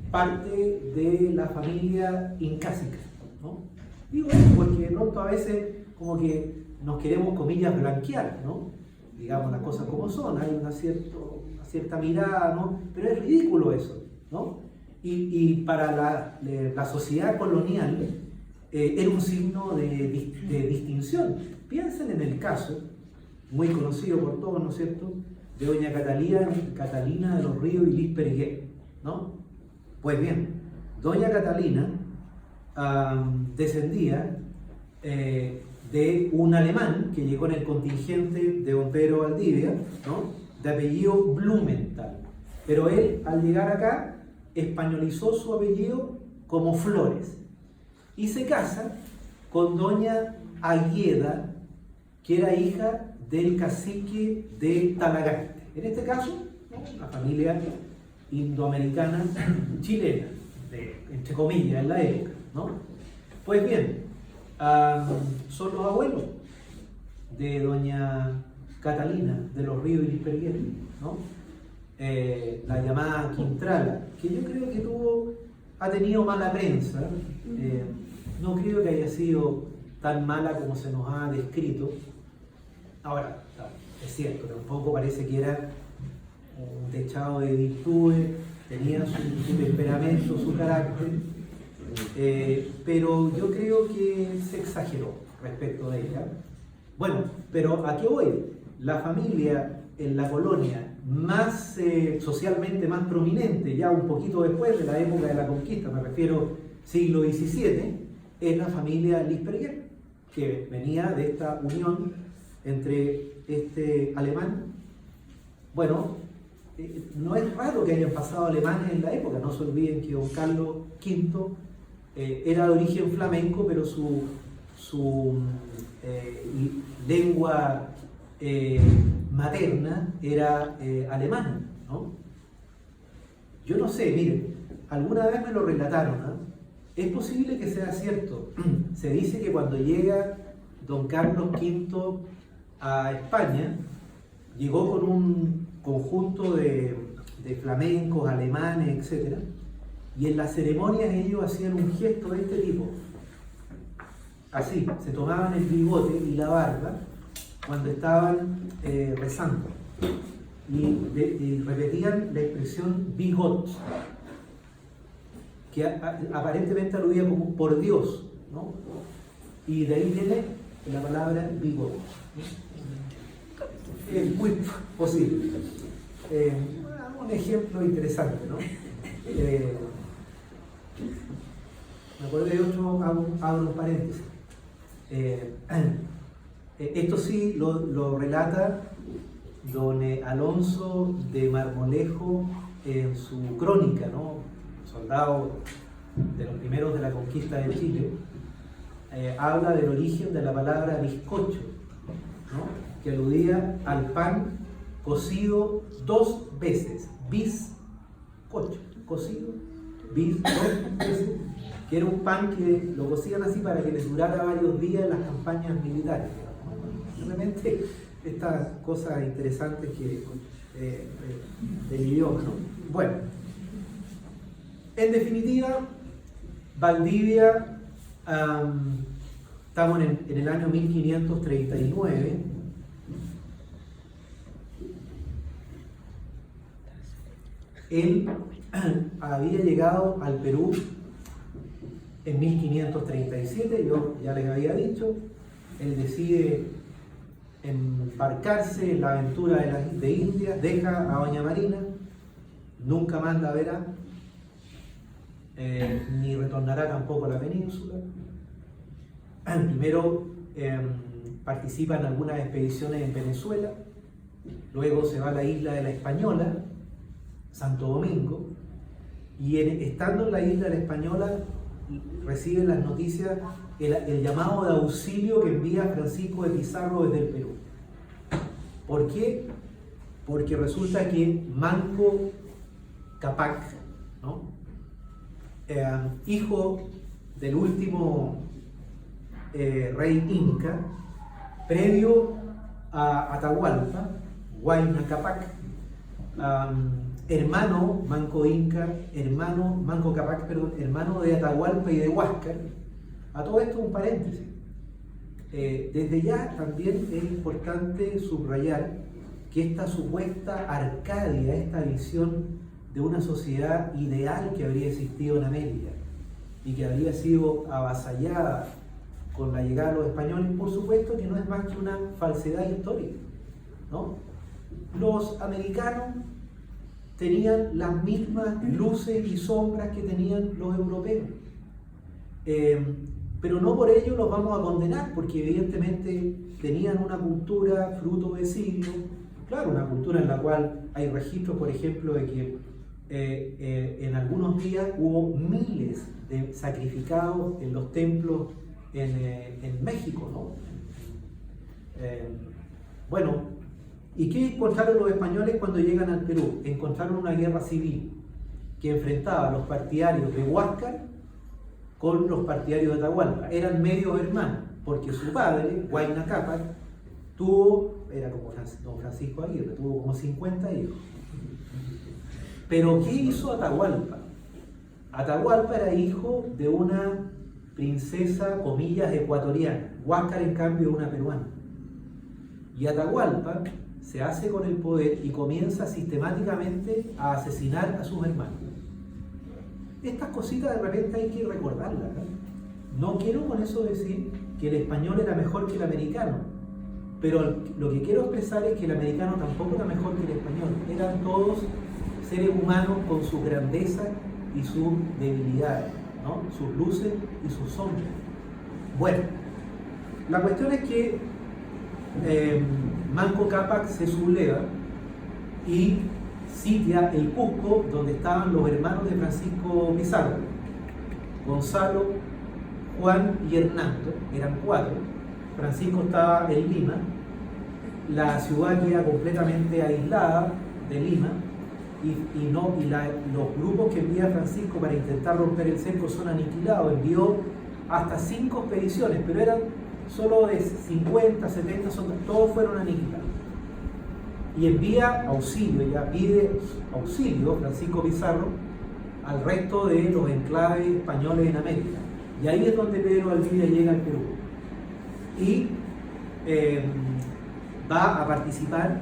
parte de la familia incásica, ¿no? Digo esto porque pronto a veces como que nos queremos, comillas, blanquear, ¿no? Digamos las cosas como son, hay una cierta mirada, ¿no? Pero es ridículo eso, ¿no? Y para la sociedad colonial era un signo de distinción. Piensen en el caso, muy conocido por todos, ¿no es cierto?, de doña Catalina de los Ríos y Lispergué, ¿no? Pues bien, doña Catalina descendía de un alemán que llegó en el contingente de don Pedro Valdivia, ¿no?, de apellido Blumenthal. Pero él, al llegar acá, españolizó su apellido como Flores y se casa con doña Agueda, que era hija del cacique de Talagante. En este caso, ¿no?, una familia indoamericana chilena, entre comillas, en la época, ¿no? Pues bien, son los abuelos de doña Catalina de los Ríos y Lispergué, ¿no? La llamada Quintrala, que yo creo que ha tenido mala prensa, no creo que haya sido tan mala como se nos ha descrito. Ahora, es cierto, tampoco parece que era un techado de virtudes, tenía su temperamento, su carácter, pero yo creo que se exageró respecto de ella. Bueno, pero ¿a qué voy? La familia en la colonia más socialmente más prominente, ya un poquito después de la época de la conquista, me refiero siglo XVII, es la familia Lispergué, que venía de esta unión entre este alemán. Bueno, no es raro que hayan pasado alemanes en la época, no se olviden que don Carlos V era de origen flamenco, pero su lengua materna era alemana, ¿no? Yo no sé, miren, alguna vez me lo relataron, ¿no? Es posible que sea cierto. Se dice que cuando llega don Carlos V a España, llegó con un conjunto de flamencos, alemanes, etc. Y en las ceremonias ellos hacían un gesto de este tipo. Así, se tomaban el bigote y la barba cuando estaban rezando. Y repetían la expresión bigot, que aparentemente aludía como por Dios, ¿no? Y de ahí viene la palabra bigot. Es muy posible. Un ejemplo interesante, ¿no? Me acuerdo de otro, abro un paréntesis. Esto sí lo relata don Alonso de Marmolejo en su crónica, ¿no? Soldado de los primeros de la conquista de Chile. Habla del origen de la palabra bizcocho, ¿no?, que aludía al pan cocido 2 veces, bizcocho, cocido, bis 2 veces, que era un pan que lo cocían así para que les durara varios días en las campañas militares. Realmente estas cosas interesantes que, del idioma, ¿no? Bueno, en definitiva, Valdivia, estamos en el año 1539. Él había llegado al Perú en 1537, yo ya les había dicho. Él decide embarcarse en la aventura de India, deja a Doña Marina, nunca más la verá, ni retornará tampoco a la península. Primero participa en algunas expediciones en Venezuela, luego se va a la isla de la Española, Santo Domingo, y estando en la isla de la Española recibe las noticias, el llamado de auxilio que envía Francisco de Pizarro desde el Perú. ¿Por qué? Porque resulta que Manco Cápac, ¿no? Hijo del último rey inca, previo a Atahualpa, Huayna Cápac, hermano Manco Cápac, hermano de Atahualpa y de Huáscar. A todo esto un paréntesis. Desde ya también es importante subrayar que esta supuesta Arcadia, esta visión de una sociedad ideal que habría existido en América y que habría sido avasallada con la llegada de los españoles, por supuesto que no es más que una falsedad histórica, ¿no? Los americanos tenían las mismas luces y sombras que tenían los europeos. Pero no por ello los vamos a condenar, porque evidentemente tenían una cultura fruto de siglos, claro, una cultura en la cual hay registros, por ejemplo, de que en algunos días hubo miles de sacrificados en los templos en México, ¿no? Bueno, ¿y qué encontraron los españoles cuando llegan al Perú? Encontraron una guerra civil que enfrentaba a los partidarios de Huáscar con los partidarios de Atahualpa. Eran medios hermanos, porque su padre, Huayna Cápac, era como don Francisco Aguirre, tuvo como 50 hijos. Pero ¿qué hizo Atahualpa? Atahualpa era hijo de una princesa, comillas, ecuatoriana. Huáscar, en cambio, una peruana. Y Atahualpa se hace con el poder y comienza sistemáticamente a asesinar a sus hermanos. Estas cositas de repente hay que recordarlas, ¿no? No quiero con eso decir que el español era mejor que el americano, pero lo que quiero expresar es que el americano tampoco era mejor que el español. Eran todos seres humanos con sus grandezas y sus debilidades, ¿no? Sus luces y sus sombras. Bueno, la cuestión es que Manco Cápac se subleva y sitia el Cusco, donde estaban los hermanos de Francisco Pizarro, Gonzalo, Juan y Hernando, eran 4. Francisco estaba en Lima, la ciudad queda completamente aislada de Lima, los grupos que envía Francisco para intentar romper el cerco son aniquilados. Envió hasta 5 expediciones, pero eran solo de 50, 70 soldados, todos fueron aniquilados. Y envía auxilio, ya pide auxilio Francisco Pizarro al resto de los enclaves españoles en América. Y ahí es donde Pedro Valdivia llega al Perú. Y va a participar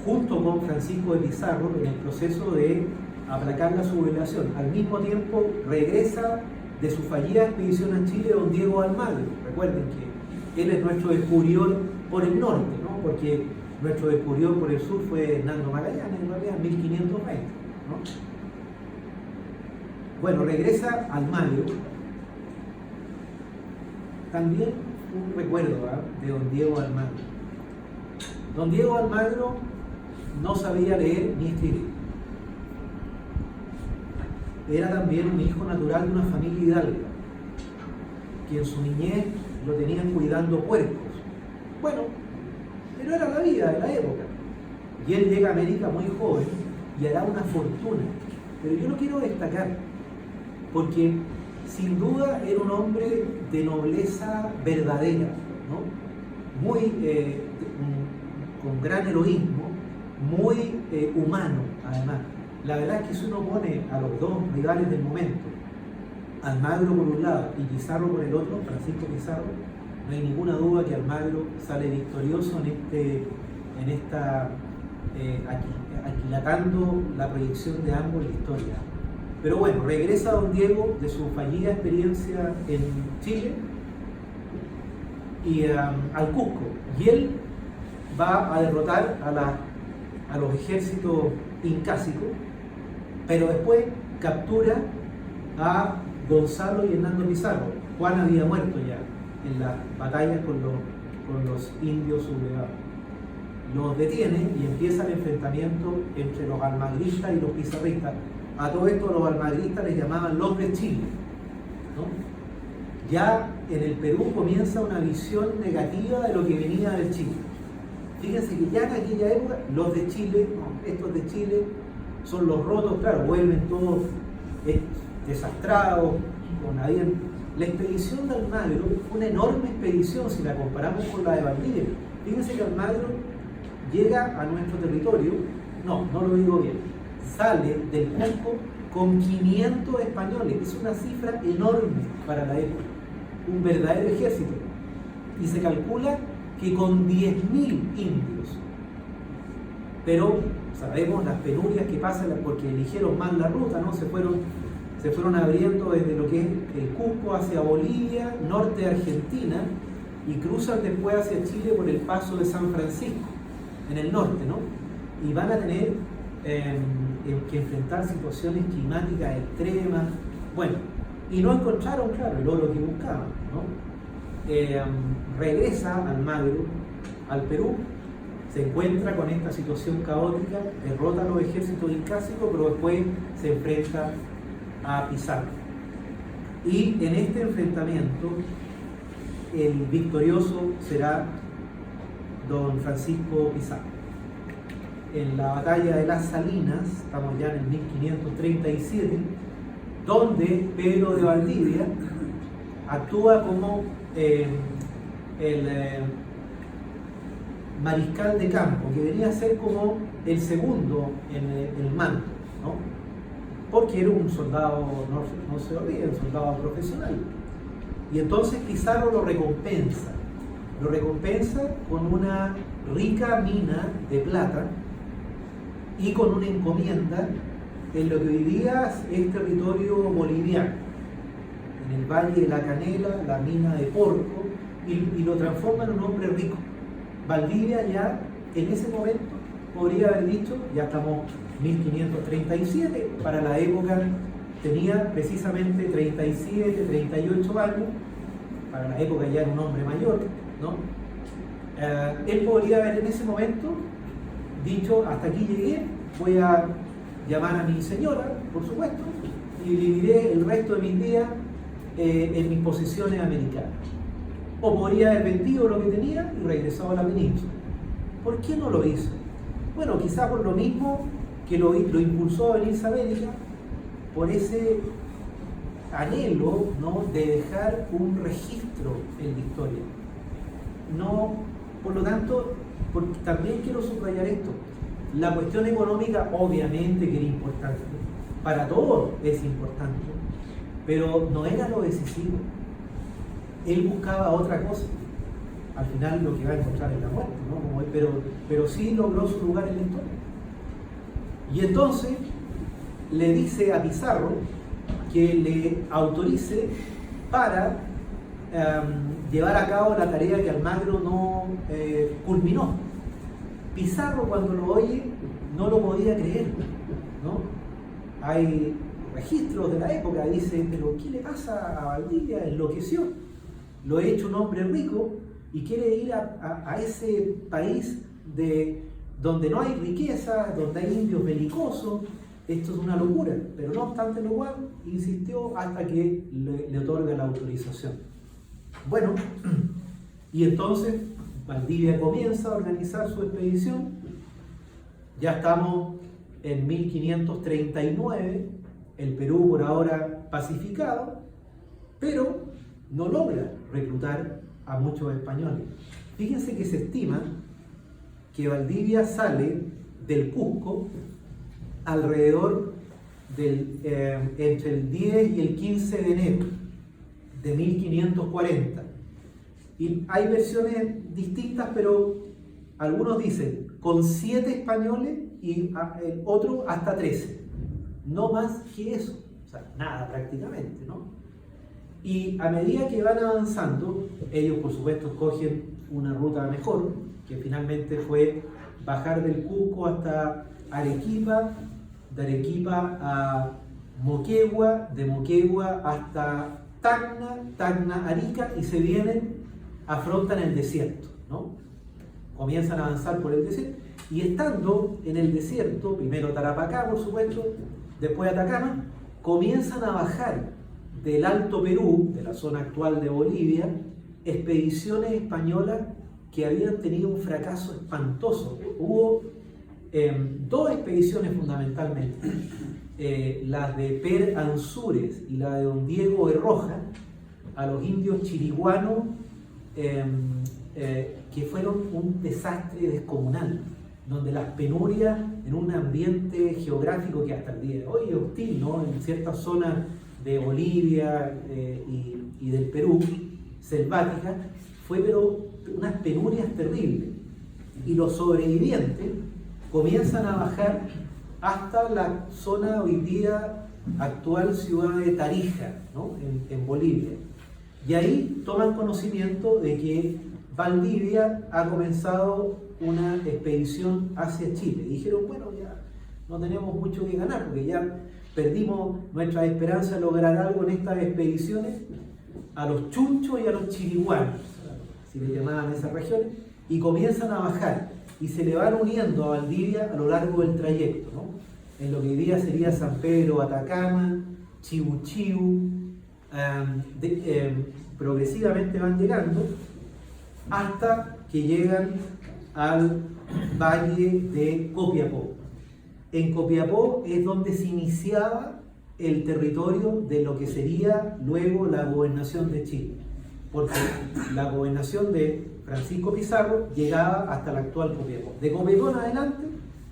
junto con Francisco de Pizarro en el proceso de aplacar la sublevación. Al mismo tiempo regresa de su fallida expedición a Chile don Diego Almagro. Recuerden que él es nuestro descubridor por el norte, ¿no? Porque nuestro descubridor por el sur fue Hernando Magallanes, en realidad, en 1520, ¿no? Bueno, regresa Almagro. También un recuerdo, ¿eh?, de don Diego Almagro. Don Diego Almagro no sabía leer ni escribir. Era también un hijo natural de una familia hidalga, que en su niñez lo tenían cuidando puercos. Bueno, pero era la vida de la época. Y él llega a América muy joven y hará una fortuna. Pero yo lo quiero destacar, porque sin duda era un hombre de nobleza verdadera, ¿no? muy con gran heroísmo, muy humano además. La verdad es que si uno pone a los dos rivales del momento, Almagro por un lado y Pizarro por el otro, Francisco Pizarro, no hay ninguna duda que Almagro sale victorioso aquilatando la proyección de ambos en la historia. Pero bueno, regresa don Diego de su fallida experiencia en Chile y al Cusco, y él va a derrotar a los ejércitos incásicos, pero después captura a Gonzalo y Hernando Pizarro. Juan había muerto ya en las batallas con los indios sublevados. Los detiene y empieza el enfrentamiento entre los almagristas y los pizarristas. A todo esto los almagristas les llamaban los de Chile, ¿no? Ya en el Perú comienza una visión negativa de lo que venía del Chile. Fíjense que ya en aquella época los de Chile, no, estos de Chile son los rotos, claro, vuelven todos desastrados. La expedición de Almagro fue una enorme expedición si la comparamos con la de Valdivia. Fíjense que Almagro llega a nuestro territorio, no lo digo bien, sale del Cusco con 500 españoles, es una cifra enorme para la época, un verdadero ejército, y se calcula que con 10.000 indios. Pero sabemos las penurias que pasan porque eligieron mal la ruta, ¿no? Se fueron abriendo desde lo que es el Cusco hacia Bolivia, norte de Argentina, y cruzan después hacia Chile por el paso de San Francisco, en el norte, ¿no? Y van a tener que enfrentar situaciones climáticas extremas. Bueno, y no encontraron, claro, el oro que buscaban, ¿no? Regresa Almagro al Perú, se encuentra con esta situación caótica, derrota a los ejércitos incásicos, pero después se enfrenta a Pizarro. Y en este enfrentamiento, el victorioso será don Francisco Pizarro. En la batalla de las Salinas, estamos ya en el 1537, donde Pedro de Valdivia actúa como el mariscal de campo, que venía a ser como el segundo en el mando, ¿no? Porque era un soldado, no se olvide, un soldado profesional. Y entonces Pizarro lo recompensa con una rica mina de plata y con una encomienda en lo que hoy día es territorio boliviano, en el Valle de la Canela, la mina de Porco, y lo transforma en un hombre rico. Valdivia ya en ese momento podría haber dicho, ya estamos 1537, para la época tenía precisamente 37, 38 años, para la época ya era un hombre mayor, ¿no? Él podría haber en ese momento dicho, hasta aquí llegué, voy a llamar a mi señora, por supuesto, y viviré el resto de mis días en mis posesiones americanas. O podría haber vendido lo que tenía y regresado a la península. ¿Por qué no lo hizo? Bueno, quizá por lo mismo que lo impulsó a venirse a América, por ese anhelo, ¿no?, de dejar un registro en la historia. No, por lo tanto, porque también quiero subrayar esto, la cuestión económica obviamente que era importante, para todos es importante, pero no era lo decisivo. Él buscaba otra cosa. Al final lo que va a encontrar es la muerte, ¿no? Pero sí logró su lugar en la historia. Y entonces le dice a Pizarro que le autorice para llevar a cabo la tarea que Almagro no culminó. Pizarro, cuando lo oye, no lo podía creer, ¿no? Hay registros de la época, dice, pero ¿qué le pasa a Valdivia? Enloqueció. Lo he hecho un hombre rico y quiere ir a ese país donde no hay riqueza, donde hay indios belicosos. Esto es una locura, pero no obstante lo cual, insistió hasta que le otorga la autorización. Bueno, y entonces Valdivia comienza a organizar su expedición. Ya estamos en 1539, el Perú por ahora pacificado, pero no logra reclutar a muchos españoles. Fíjense que se estima que Valdivia sale del Cusco alrededor entre el 10 y el 15 de enero de 1540. Y hay versiones distintas, pero algunos dicen con 7 españoles y el otro hasta 13. No más que eso, o sea, nada prácticamente, ¿no? Y a medida que van avanzando, ellos por supuesto escogen una ruta mejor, que finalmente fue bajar del Cusco hasta Arequipa, de Arequipa a Moquegua, de Moquegua hasta Tacna, Tacna, Arica, y se vienen, afrontan el desierto, ¿no? Comienzan a avanzar por el desierto, y estando en el desierto, primero Tarapacá, por supuesto, después Atacama, comienzan a bajar del Alto Perú, de la zona actual de Bolivia, expediciones españolas que habían tenido un fracaso espantoso. Hubo 2 expediciones fundamentalmente, las de Per Ansúrez y la de don Diego de Roja, a los indios chiriguanos, que fueron un desastre descomunal, donde las penurias en un ambiente geográfico que hasta el día de hoy es hostil, ¿no? En ciertas zonas de Bolivia y del Perú, selváticas, fue pero unas penurias terribles. Y los sobrevivientes comienzan a bajar hasta la zona hoy día actual ciudad de Tarija, ¿no? en Bolivia. Y ahí toman conocimiento de que Valdivia ha comenzado una expedición hacia Chile. Y dijeron, bueno, ya no tenemos mucho que ganar, porque ya perdimos nuestra esperanza de lograr algo en estas expediciones a los chunchos y a los chiriguanos, si le llamaban esas regiones, y comienzan a bajar y se le van uniendo a Valdivia a lo largo del trayecto, ¿no? En lo que hoy día sería San Pedro, Atacama, Chibu Chibu, progresivamente van llegando hasta que llegan al valle de Copiapó. En Copiapó es donde se iniciaba el territorio de lo que sería luego la gobernación de Chile, porque la gobernación de Francisco Pizarro llegaba hasta la actual Copiapó. De Copiapó en adelante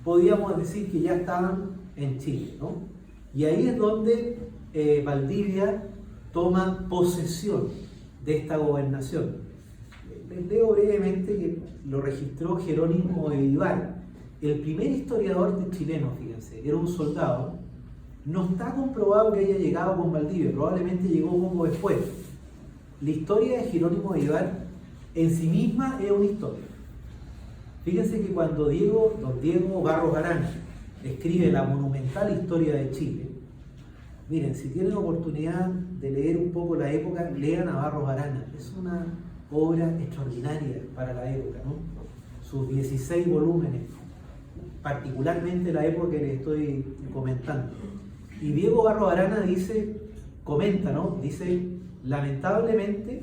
podíamos decir que ya estaban en Chile, ¿no? Y ahí es donde Valdivia toma posesión de esta gobernación. Les leo brevemente que lo registró Jerónimo de Vivar, el primer historiador de chileno, fíjense, era un soldado. No está comprobado que haya llegado con Valdivia, probablemente llegó poco después. La historia de Jerónimo de Vivar en sí misma es una historia. Fíjense que cuando don Diego Barros Arana escribe la monumental historia de Chile, miren, si tienen oportunidad de leer un poco la época, lean a Barros Arana. Es una obra extraordinaria para la época, ¿no? Sus 16 volúmenes, particularmente la época que les estoy comentando. Y Diego Barros Arana comenta, ¿no? Dice, lamentablemente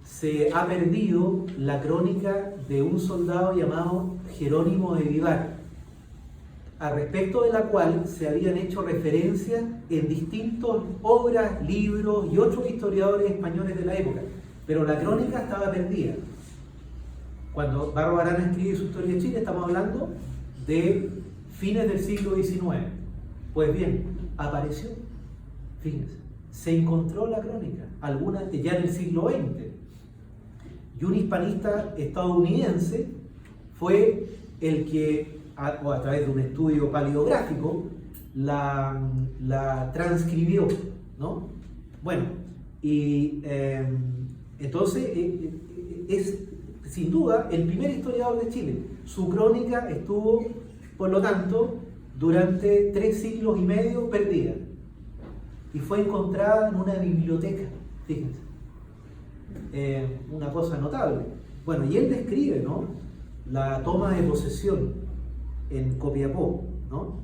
se ha perdido la crónica de un soldado llamado Jerónimo de Vivar, al respecto de la cual se habían hecho referencias en distintas obras, libros y otros historiadores españoles de la época, pero la crónica estaba perdida. Cuando Barros Arana escribe su historia de Chile, estamos hablando de fines del siglo XIX. Pues bien, apareció, fíjense, se encontró la crónica, algunas ya en el siglo XX. Y un hispanista estadounidense fue el que, a través de un estudio paleográfico, la transcribió, ¿no? Bueno, y entonces es sin duda el primer historiador de Chile. Su crónica estuvo, por lo tanto, durante 3 siglos y medio perdida. Y fue encontrada en una biblioteca, fíjense. Una cosa notable. Bueno, y él describe, ¿no?, la toma de posesión en Copiapó, ¿no?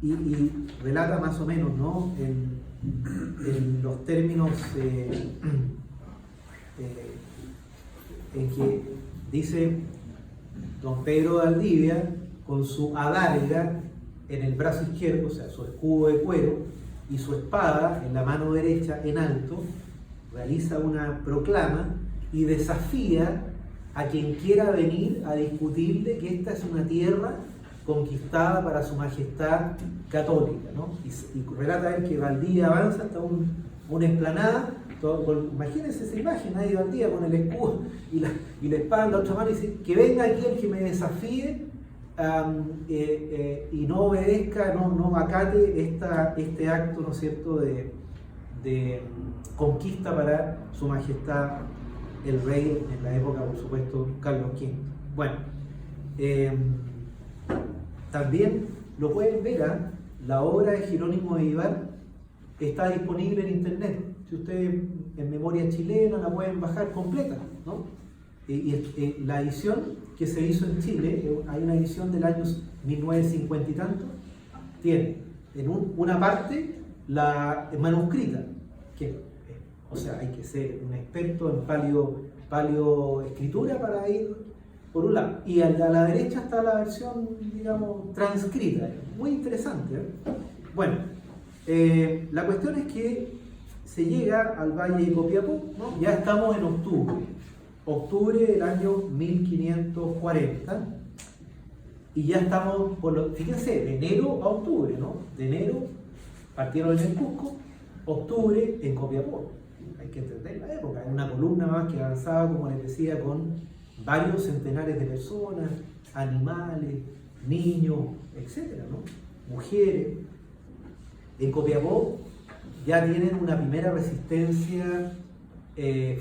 Y relata más o menos, ¿no?, en los términos en que dice don Pedro de Valdivia, con su adarga en el brazo izquierdo, o sea, su escudo de cuero, y su espada en la mano derecha en alto, realiza una proclama y desafía a quien quiera venir a discutirle que esta es una tierra conquistada para su majestad católica, ¿no? Y relata él que Valdivia avanza hasta una explanada, imagínense esa imagen, ahí Valdivia con el escudo y la espada en la otra mano, y dice, que venga aquí el que me desafíe y no obedezca, no acate este acto, ¿no es cierto?, de conquista para su majestad el rey, en la época, por supuesto, Carlos V. Bueno, también lo pueden ver, la obra de Jerónimo de Vivar está disponible en internet. Si ustedes en memoria chilena la pueden bajar completa, ¿no? La edición que se hizo en Chile, hay una edición del año 1950 y tanto, tiene en una parte la manuscrita, que, o sea, hay que ser un experto en paleoescritura para ir por un lado, y a la derecha está la versión, digamos, transcrita, muy interesante, ¿eh? Bueno, la cuestión es que se llega al Valle de Copiapó, ¿no? Ya estamos en octubre del año 1540, y ya estamos, fíjense, de enero a octubre, ¿no? De enero partieron en el Cusco, octubre en Copiapó. Hay que entender la época, es una columna más que avanzaba, como les decía, con varios centenares de personas, animales, niños, etcétera, ¿no? Mujeres. En Copiapó ya tienen una primera resistencia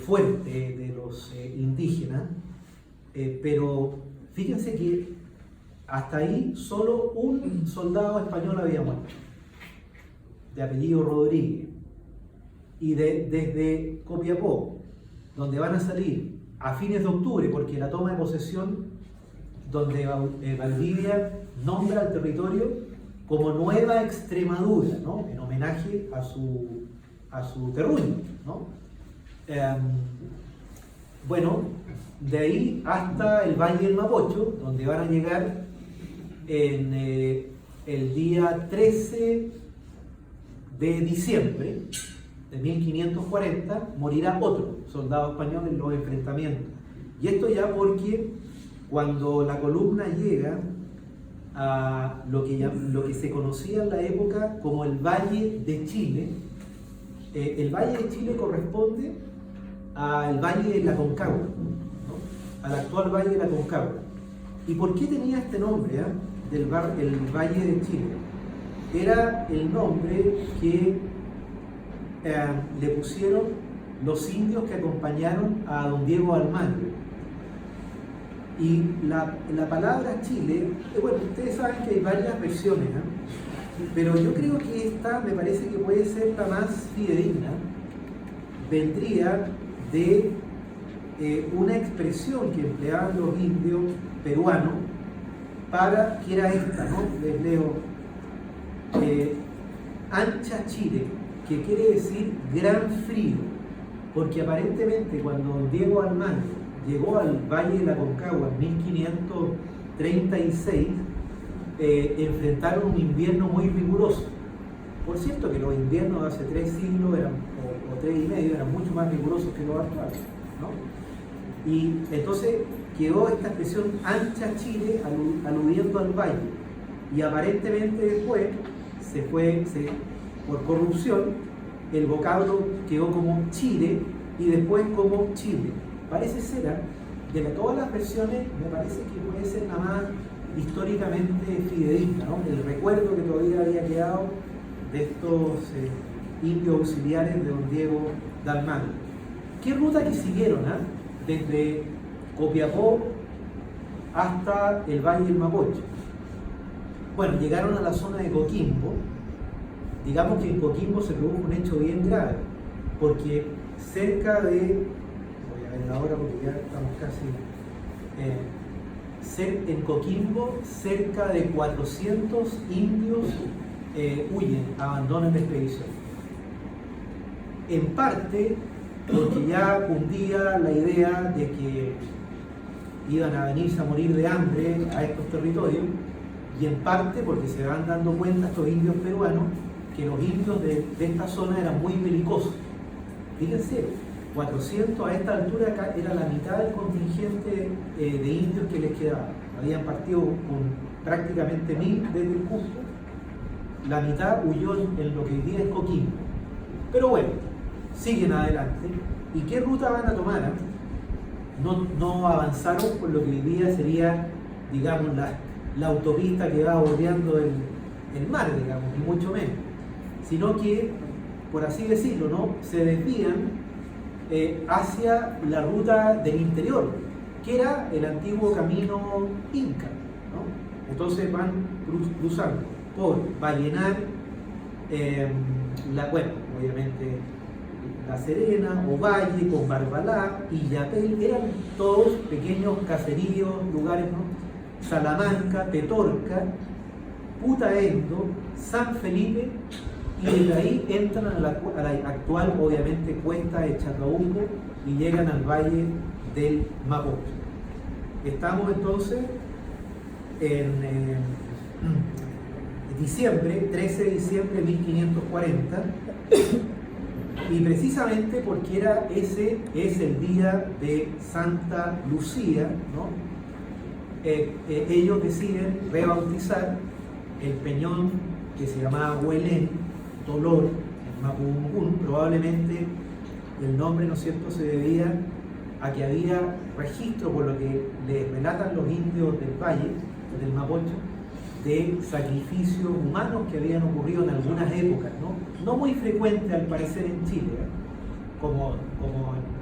fuerte de los indígenas, pero fíjense que hasta ahí solo un soldado español había muerto, de apellido Rodríguez. Y desde Copiapó, donde van a salir a fines de octubre, porque la toma de posesión, donde Valdivia nombra al territorio como Nueva Extremadura, ¿no? En homenaje a su terruño, ¿no? Bueno, de ahí hasta el Valle del Mapocho, donde van a llegar en el día 13 de diciembre de 1540, morirá otro soldado español en los enfrentamientos. Y esto ya porque cuando la columna llega a lo que se conocía en la época como el Valle de Chile, el Valle de Chile corresponde al Valle de la Concagua, ¿no? Al actual Valle de la Concagua. ¿Y por qué tenía este nombre, el Valle de Chile? Era el nombre que le pusieron los indios que acompañaron a don Diego Almagro. Y la palabra Chile, bueno, ustedes saben que hay varias versiones, pero yo creo que esta me parece que puede ser la más fidedigna. Vendría de una expresión que empleaban los indios peruanos para, que era esta, ¿no? Les leo, ancha Chile, que quiere decir gran frío, porque aparentemente cuando don Diego Almagro llegó al Valle de la Concagua en 1536, enfrentaron un invierno muy riguroso. Por cierto que los inviernos de hace 3 siglos o 3 y medio eran mucho más rigurosos que los actuales, ¿no? Y entonces quedó esta expresión ancha Chile aludiendo al valle, y aparentemente después por corrupción el vocablo quedó como Chile y después como Chile. Parece ser, de todas las versiones, me parece que puede ser la más históricamente fidedigna, ¿no? El recuerdo que todavía había quedado de estos indios auxiliares de don Diego de Almagro. ¿Qué ruta que siguieron, desde Copiapó hasta el Valle del Mapocho? Bueno, llegaron a la zona de Coquimbo. Digamos que en Coquimbo se produjo un hecho bien grave, porque cerca de, voy a ver ahora porque ya estamos casi, en Coquimbo cerca de 400 indios huyen, abandonan la expedición. En parte porque ya cundía la idea de que iban a venirse a morir de hambre a estos territorios, y en parte porque se van dando cuenta estos indios peruanos que los indios de esta zona eran muy belicosos, Fíjense, 400 a esta altura acá era la mitad del contingente de indios que les quedaba. Habían partido con prácticamente 1000 desde el Cusco. La mitad huyó en lo que hoy día es Coquimbo. Pero bueno, siguen adelante. ¿Y qué ruta van a tomar? No avanzaron por lo que hoy día sería, digamos, la autopista que va bordeando el mar, digamos, ni mucho menos. Sino que, por así decirlo, ¿no?, se desvían hacia la ruta del interior, que era el antiguo camino inca, ¿no? Entonces van cruzando por Vallenar, obviamente La Serena, Ovalle, con Barbalá y Yapel, eran todos pequeños caseríos, lugares, ¿no? Salamanca, Petorca, Putaendo, San Felipe, y desde ahí entran a la actual, obviamente, cuesta de Chacabuco y llegan al valle del Mapocho. Estamos entonces en diciembre, 13 de diciembre de 1540, y precisamente porque ese es el día de Santa Lucía, ¿no? Ellos deciden rebautizar el peñón que se llamaba Huelén, Dolor, en Mapudungun. Probablemente el nombre, ¿no es cierto?, se debía a que había registro, por lo que les relatan los indios del valle, del Mapocho, de sacrificios humanos que habían ocurrido en algunas épocas, no muy frecuente al parecer en Chile, como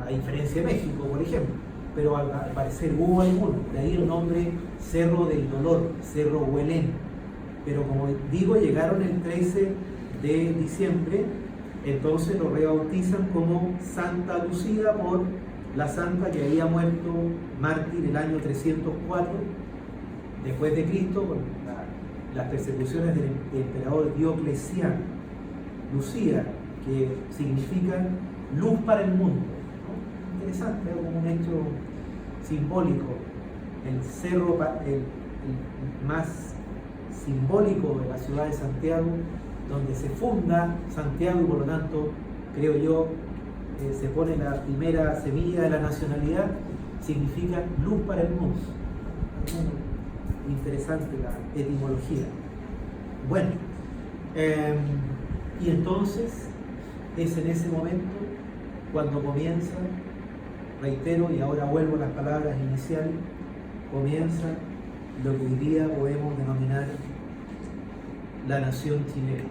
a diferencia de México, por ejemplo, pero al parecer hubo algunos, de ahí el nombre Cerro del Dolor, Cerro Huelén. Pero como digo, llegaron el 13 de diciembre, entonces lo rebautizan como Santa Lucía por la santa que había muerto mártir el año 304 después de Cristo, con las persecuciones del emperador Diocleciano. Lucía, que significa luz para el mundo, ¿no? Interesante, como un hecho simbólico. El cerro, el más simbólico de la ciudad de Santiago, donde se funda Santiago y por lo tanto, creo yo, se pone la primera semilla de la nacionalidad, significa luz para el mundo. Interesante la etimología. Bueno, y entonces es en ese momento cuando comienza, reitero, y ahora vuelvo a las palabras iniciales, comienza lo que hoy día podemos denominar la nación chilena.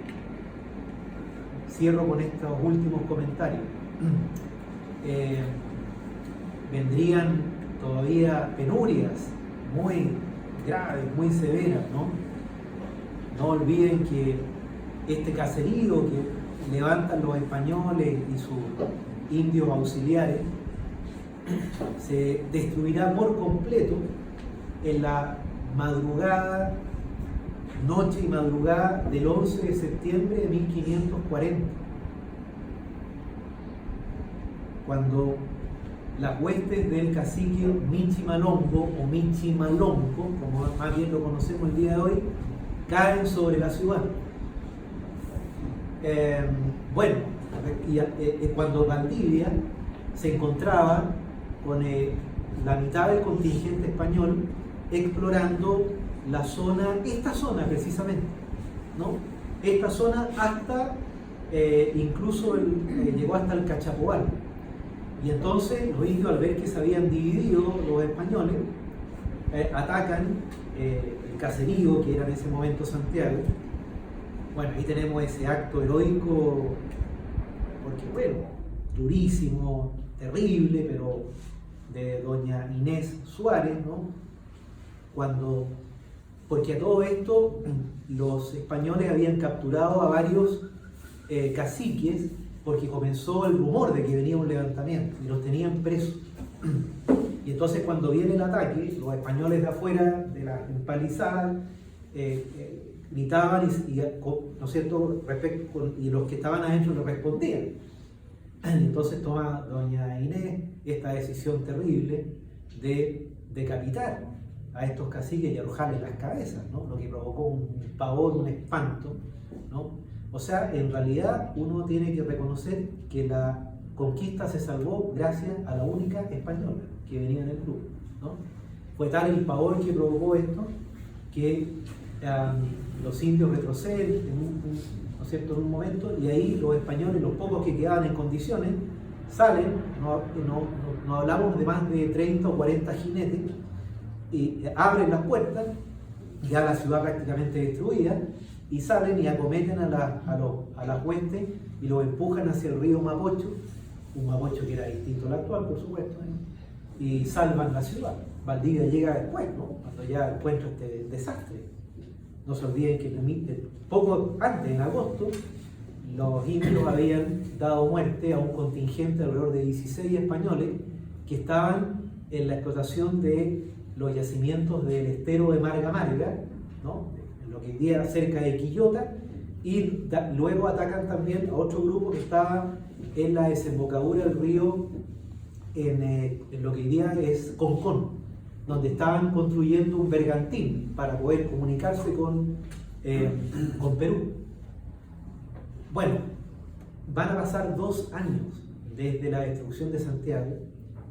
Cierro con estos últimos comentarios. Vendrían todavía penurias muy graves, muy severas, ¿no? No olviden que este caserío que levantan los españoles y sus indios auxiliares se destruirá por completo en la madrugada, noche y madrugada del 11 de septiembre de 1540, cuando las huestes del cacique Michimalongo o Michimalonco, como más bien lo conocemos el día de hoy, caen sobre la ciudad. Cuando Valdivia se encontraba con la mitad del contingente español explorando esta zona precisamente, ¿no? Esta zona hasta, incluso llegó hasta el Cachapoal. Y entonces los indios, al ver que se habían dividido los españoles, atacan el caserío que era en ese momento Santiago. Bueno, ahí tenemos ese acto heroico, porque bueno, durísimo, terrible, pero de doña Inés Suárez, ¿no? Porque a todo esto los españoles habían capturado a varios caciques, porque comenzó el rumor de que venía un levantamiento y los tenían presos. Y entonces cuando viene el ataque, los españoles de afuera de la empalizada gritaban ¿no es cierto?, y los que estaban adentro le respondían. Entonces toma doña Inés esta decisión terrible de decapitar a estos caciques y arrojarles las cabezas, ¿no? Lo que provocó un pavor, un espanto, ¿no? O sea, en realidad uno tiene que reconocer que la conquista se salvó gracias a la única española que venía en el grupo, ¿no? Fue tal el pavor que provocó esto que los indios retroceden ¿no es cierto?, en un momento, y ahí los españoles, los pocos que quedaban en condiciones, salen, no hablamos de más de 30 o 40 jinetes, y abren las puertas, ya la ciudad prácticamente destruida, y salen y acometen a las huestes y los empujan hacia el río Mapocho, un Mapocho que era distinto al actual, por supuesto, ¿no? Y salvan la ciudad. Valdivia llega después, ¿no?, cuando ya encuentra este desastre. No se olviden que poco antes, en agosto, los indios habían dado muerte a un contingente alrededor de 16 españoles que estaban en la explotación de los yacimientos del estero de Marga Marga, ¿no?, en lo que hoy día cerca de Quillota, y luego atacan también a otro grupo que estaba en la desembocadura del río en lo que hoy día es Concón, donde estaban construyendo un bergantín para poder comunicarse con Perú. Bueno, van a pasar 2 años desde la destrucción de Santiago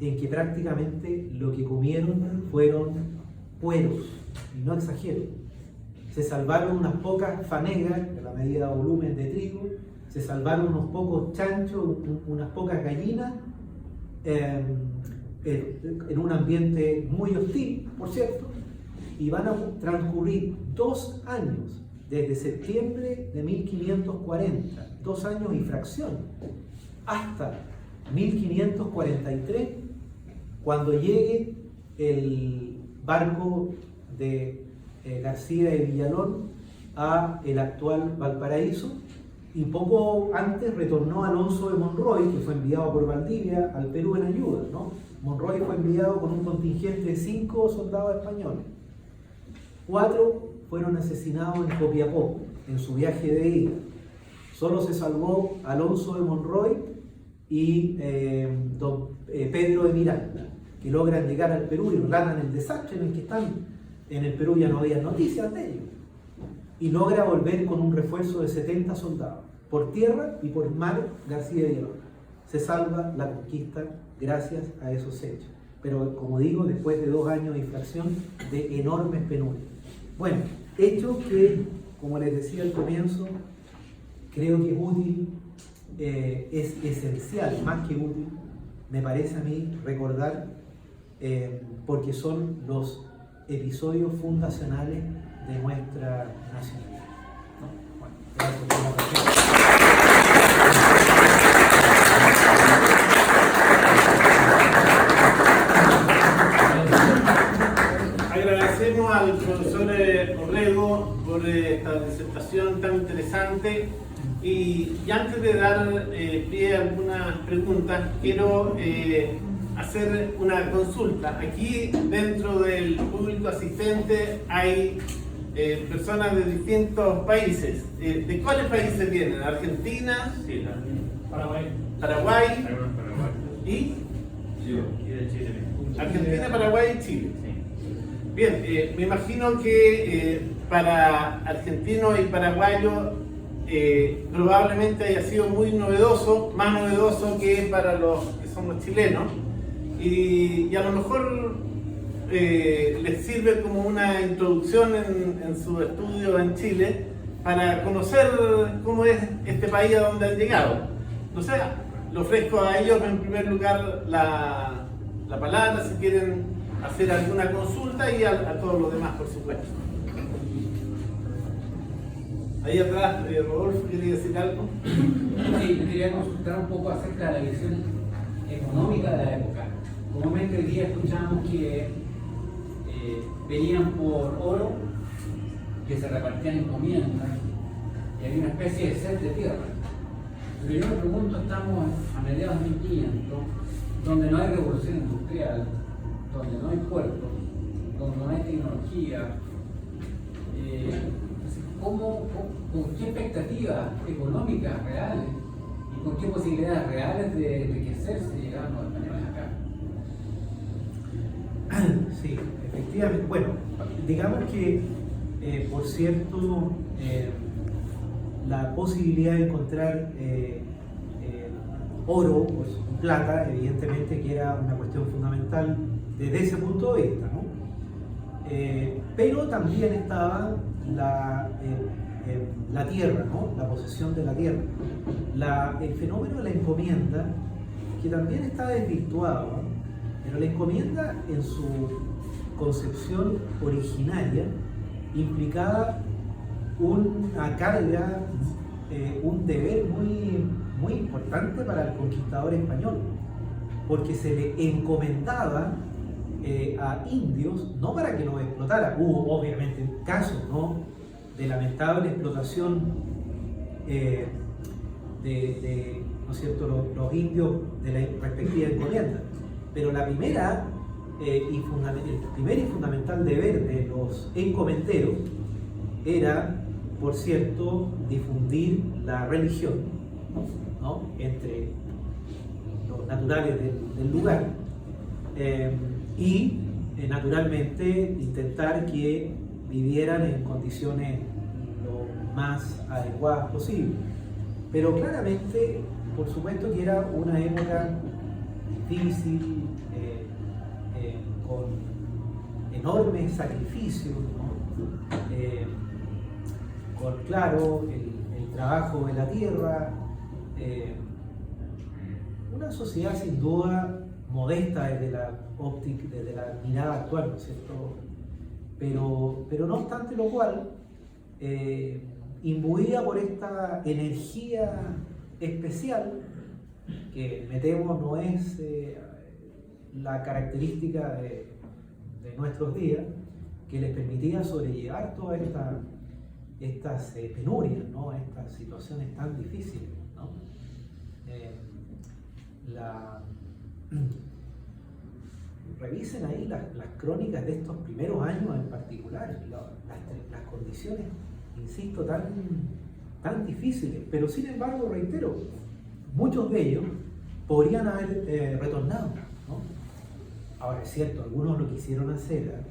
en que prácticamente lo que comieron fueron pueros, y no exagero. Se salvaron unas pocas fanegas, de la medida de volumen de trigo, se salvaron unos pocos chanchos, unas pocas gallinas, en un ambiente muy hostil, por cierto, y van a transcurrir 2 años, desde septiembre de 1540, 2 años y fracción, hasta 1543, cuando llegue el barco de García de Villalón a el actual Valparaíso, y poco antes retornó Alonso de Monroy, que fue enviado por Valdivia al Perú en ayuda, ¿no? Monroy fue enviado con un contingente de 5 soldados españoles. 4 fueron asesinados en Copiapó, en su viaje de ida. Solo se salvó Alonso de Monroy y Pedro de Miranda, que logran llegar al Perú y relatan el desastre en el que están. En el Perú ya no había noticias de ellos. Y logra volver con un refuerzo de 70 soldados, por tierra y por mar. García de Villalón se salva la conquista gracias a esos hechos, pero como digo, después de 2 años de infracción de enormes penurias. Bueno, hecho que, como les decía al comienzo, creo que es útil, es esencial, más que útil, me parece a mí recordar, porque son los episodios fundacionales de nuestra nacionalidad, ¿no? Bueno, gracias por la atención. Agradecemos al profesor Orrego por esta disertación tan interesante, y antes de dar pie a algunas preguntas, quiero hacer una consulta. Aquí dentro del público asistente hay personas de distintos países. ¿De cuáles países vienen? ¿Argentina? Sí, Paraguay. Paraguay. Paraguay. ¿Y? Y de Chile. Argentina, Paraguay y Chile. Sí. Bien, me imagino que para argentinos y paraguayos probablemente haya sido muy novedoso, más novedoso que para los que somos chilenos, y a lo mejor les sirve como una introducción en su estudio en Chile para conocer cómo es este país a donde han llegado. No sé, le ofrezco a ellos en primer lugar la palabra si quieren hacer alguna consulta, y a todos los demás, por supuesto. Ahí atrás, Rodolfo, ¿quería decir algo? Sí, quería consultar un poco acerca de la visión económica de la época. Comúnmente hoy día escuchamos que venían por oro, que se repartían encomiendas, y había una especie de sed de tierra. Pero yo me pregunto, estamos a mediados de 1500, donde no hay revolución industrial, donde no hay puertos, donde no hay tecnología. ¿Con qué expectativas económicas reales y con qué posibilidades reales de enriquecerse llegaron los españoles acá? Sí, efectivamente. Bueno, digamos que, por cierto, la posibilidad de encontrar oro, pues, plata, evidentemente que era una cuestión fundamental desde ese punto de vista, ¿no? Pero también estaba la tierra, ¿no? La posesión de la tierra. El fenómeno de la encomienda, que también está desvirtuado, ¿no? Pero la encomienda en su concepción originaria implicaba una carga, un deber muy importante para el conquistador español, porque se le encomendaba a indios, no para que los explotara. Hubo obviamente casos, ¿no?, de lamentable explotación ¿no es cierto?, los indios de la respectiva encomienda, pero la primera el primer y fundamental deber de los encomenderos era, por cierto, difundir la religión, ¿no?, entre los naturales del lugar, y naturalmente intentar que vivieran en condiciones lo más adecuadas posible. Pero claramente, por supuesto que era una época difícil, con enormes sacrificios, ¿no? Con, claro, el trabajo de la tierra, una sociedad sin duda modesta desde la óptica, desde la mirada actual, ¿no es cierto? Pero no obstante lo cual, imbuida por esta energía especial, que me temo no es la característica de nuestros días, que les permitía sobrellevar todas estas penurias, ¿no?, estas situaciones tan difíciles, ¿no? Revisen ahí las crónicas de estos primeros años en particular, las condiciones, insisto, tan difíciles, pero sin embargo, reitero, muchos de ellos podrían haber retornado, ¿no? Ahora es cierto, algunos lo quisieron hacer.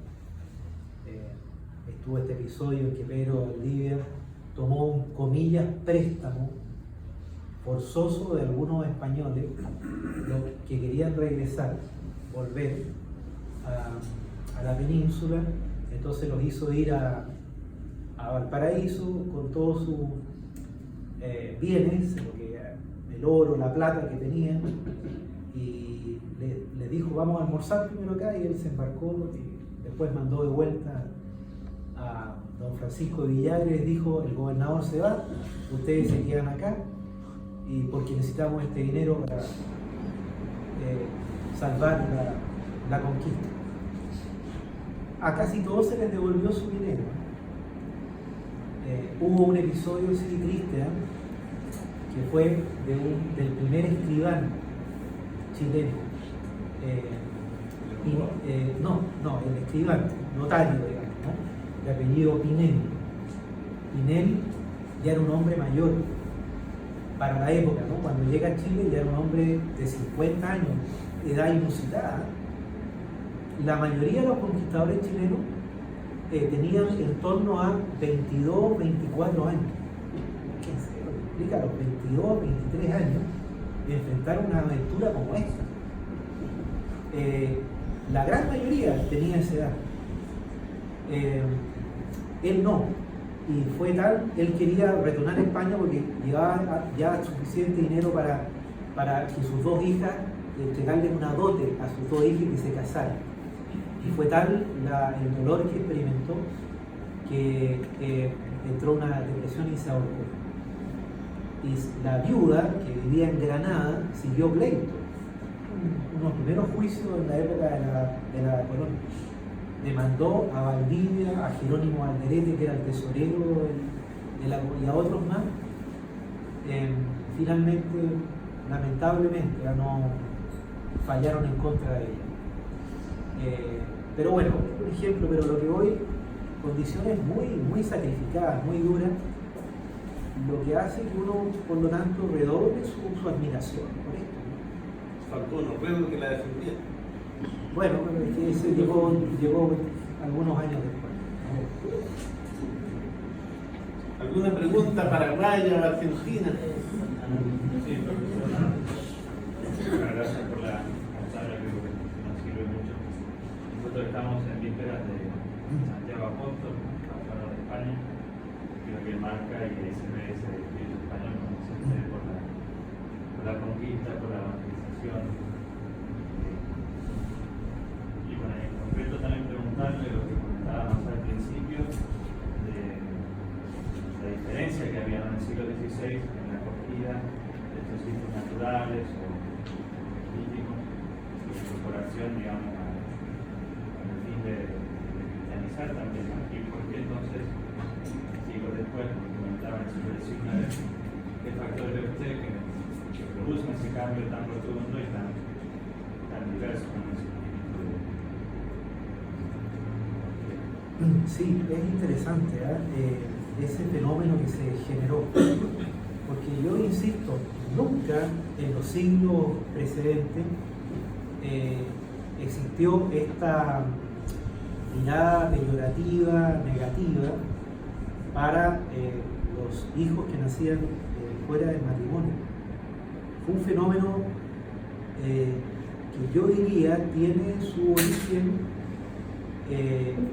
Estuvo este episodio en que Pedro Valdivia tomó un, comillas, préstamo forzoso de algunos españoles que querían regresar, volver a la península. Entonces los hizo ir a Valparaíso con todos sus bienes, el oro, la plata que tenían, y le dijo: vamos a almorzar primero acá, y él se embarcó y después mandó de vuelta a don Francisco de Villagre. Les dijo: el gobernador se va, ustedes se quedan acá, y porque necesitamos este dinero para salvar la conquista. A casi todos se les devolvió su dinero. Hubo un episodio sí triste, que fue del primer escribano chileno. El escribano, notario, digamos, ¿no?, de apellido Pinel. Pinel ya era un hombre mayor para la época, ¿no? Cuando llega a Chile ya era un hombre de 50 años, edad inusitada. La mayoría de los conquistadores chilenos tenían en torno a 22, 24 años. ¿Qué se explica? A los 22, 23 años enfrentar una aventura como esta. La gran mayoría tenía esa edad. Él no. Y fue tal, él quería retornar a España porque llevaba ya suficiente dinero para que sus dos hijas, entregarle una dote a sus dos hijas y que se casaran. Y fue tal el dolor que experimentó que entró una depresión y se ahorcó. Y la viuda, que vivía en Granada, siguió pleito. Unos primeros juicios en la época de la colonia. Demandó a Valdivia, a Jerónimo Alderete, que era el tesorero, y a otros más. Finalmente, lamentablemente, no fallaron en contra de ella. Pero bueno, es un ejemplo, pero lo que voy, condiciones muy sacrificadas, muy duras, lo que hace que uno, por lo tanto, redoble su admiración por esto. Faltó unos ruegos que la defendían. Bueno, pero es que ese llegó algunos años después. ¿Alguna pregunta paraguaya o argentina? fronteras de Santiago Apóstol, pasaron de España. Creo que marca y ahí se ve ese espíritu español, como se ve por la conquista, por la evangelización. Y bueno, en concreto también preguntarle lo que comentábamos al principio, de la diferencia que había en el siglo XVI en la acogida de estos sitios naturales o políticos, su incorporación, digamos, con el fin de cristianizar también, ¿no? Y por qué entonces, siglos después, como comentaba en el siglo XIX, qué factor ve usted que produce ese cambio tan rotundo y tan diverso como ese espíritu de... Sí, es interesante ese fenómeno que se generó, porque yo insisto, nunca en los siglos precedentes existió esta mirada peyorativa, negativa para los hijos que nacían fuera del matrimonio. Fue un fenómeno que yo diría tiene su origen,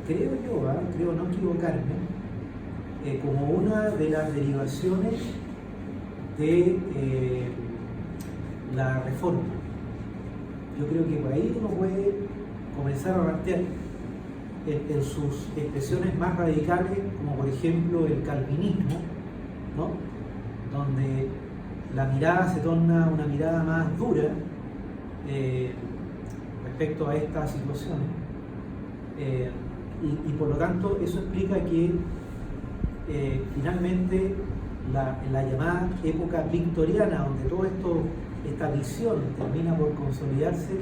creo no equivocarme, como una de las derivaciones de la Reforma. Yo creo que por ahí uno puede comenzar a rastrear en sus expresiones más radicales, como por ejemplo el calvinismo, ¿no? Donde la mirada se torna una mirada más dura respecto a estas situaciones. Y por lo tanto eso explica que finalmente la llamada época victoriana, donde todo esta visión termina por consolidarse,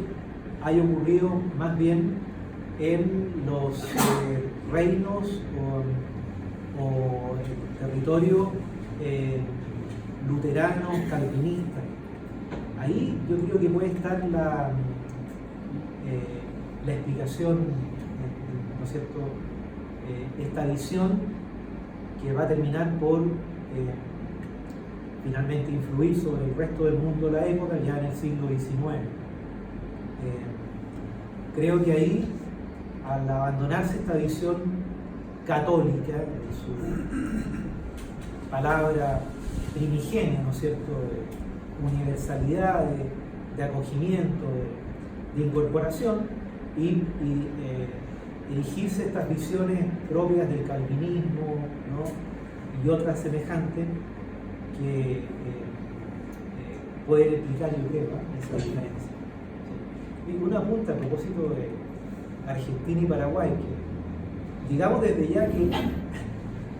haya ocurrido más bien en los reinos o territorios luteranos, calvinistas. Ahí yo creo que puede estar la explicación, ¿no es cierto?, esta visión que va a terminar por finalmente influir sobre el resto del mundo de la época ya en el siglo XIX. Creo que ahí, al abandonarse esta visión católica, de su palabra primigenia, ¿no es cierto?, de universalidad, de acogimiento, de incorporación, y dirigirse a estas visiones propias del calvinismo, ¿no?, y otras semejantes que pueden explicar, yo creo, esa diferencia. Y una punta a propósito de Argentina y Paraguay, que digamos desde ya que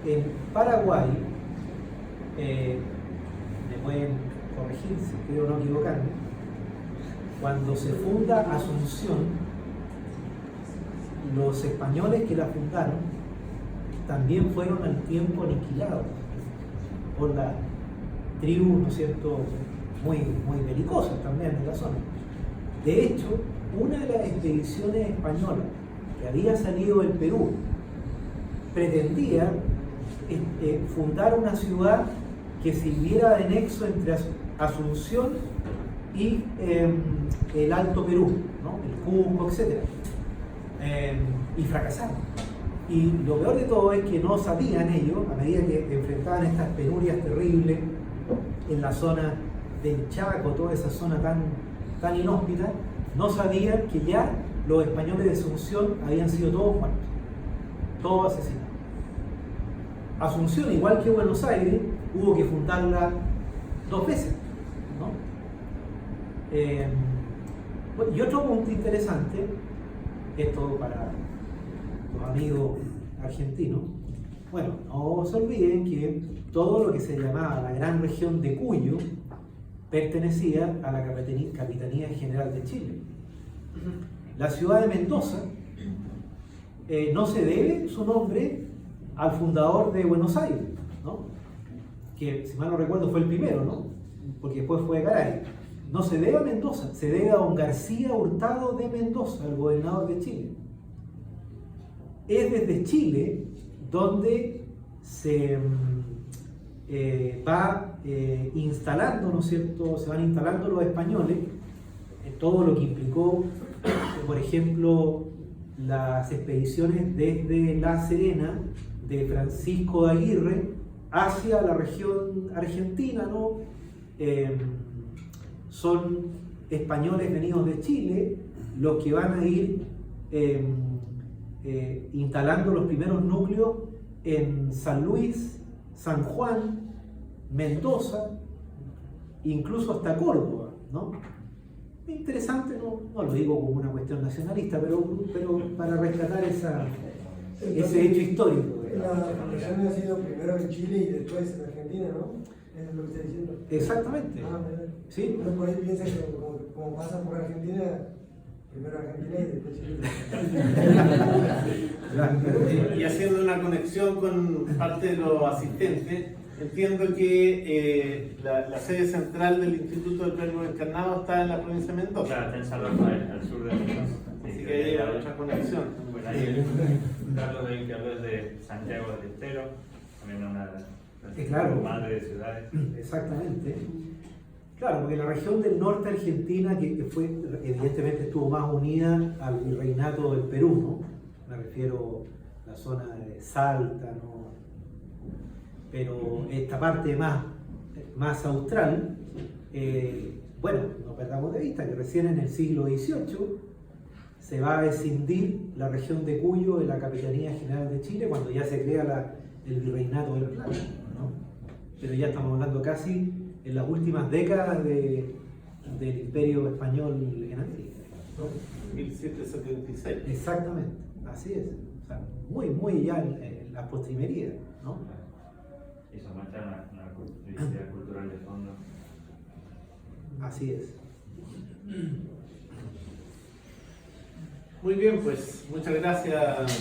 en Paraguay, me pueden corregir si creo no equivocarme, cuando se funda Asunción, los españoles que la fundaron también fueron al tiempo aniquilados por la tribu, ¿no es cierto?, muy belicosas también de la zona. De hecho, una de las expediciones españolas que había salido del Perú pretendía fundar una ciudad que sirviera de nexo entre Asunción y el Alto Perú, ¿no?, el Cusco, etc. Y fracasaron. Y lo peor de todo es que no sabían ellos, a medida que enfrentaban estas penurias terribles en la zona del Chaco, toda esa zona tan inhóspita, no sabían que ya los españoles de Asunción habían sido todos muertos, todos asesinados. Asunción, igual que Buenos Aires, hubo que fundarla 2 veces, ¿no? Bueno, y otro punto interesante, esto para los amigos argentinos, bueno, no se olviden que todo lo que se llamaba la gran región de Cuyo pertenecía a la Capitanía General de Chile. La ciudad de Mendoza no se debe su nombre al fundador de Buenos Aires, ¿no?, que si mal no recuerdo fue el primero, ¿no?, porque después fue Garay. No se debe a Mendoza, se debe a don García Hurtado de Mendoza, el gobernador de Chile. Es desde Chile donde se va instalando, ¿no es cierto?, se van instalando los españoles, todo lo que implicó, por ejemplo, las expediciones desde La Serena de Francisco de Aguirre hacia la región argentina, ¿no? Son españoles venidos de Chile los que van a ir instalando los primeros núcleos en San Luis, San Juan, Mendoza, incluso hasta Córdoba, ¿no? Interesante, no lo digo como una cuestión nacionalista, pero para rescatar ese hecho histórico. La fundación ha sido primero en Chile y después en Argentina, ¿no? Es lo que está diciendo. Exactamente. ¿Sí? Uno por ahí piensa que como pasa por Argentina, primero Argentina y después Chile. Y haciendo una conexión con parte de los asistentes, entiendo que la sede central del Instituto del Verbo Encarnado está en la provincia de Mendoza. Claro, está en San Rafael, al sur de Mendoza. Así que ahí hay otra conexión. Bueno, ahí Carlos ahí que habló de Santiago del Estero, también una de las madres de ciudades. Exactamente. Claro, porque la región del norte argentina, que fue, evidentemente estuvo más unida al virreinato del Perú, ¿no? Me refiero a la zona de Salta, ¿no? Pero esta parte más austral, bueno, no perdamos de vista que recién en el siglo XVIII se va a escindir la región de Cuyo de la Capitanía General de Chile cuando ya se crea el virreinato del Plata, ¿no? Pero ya estamos hablando casi en las últimas décadas del Imperio Español en América, ¿no? 1776. Exactamente, así es. O sea, muy ya en la postrimería, ¿no? Eso muestra una diversidad cultural de fondo. Así es. Muy bien, pues muchas gracias.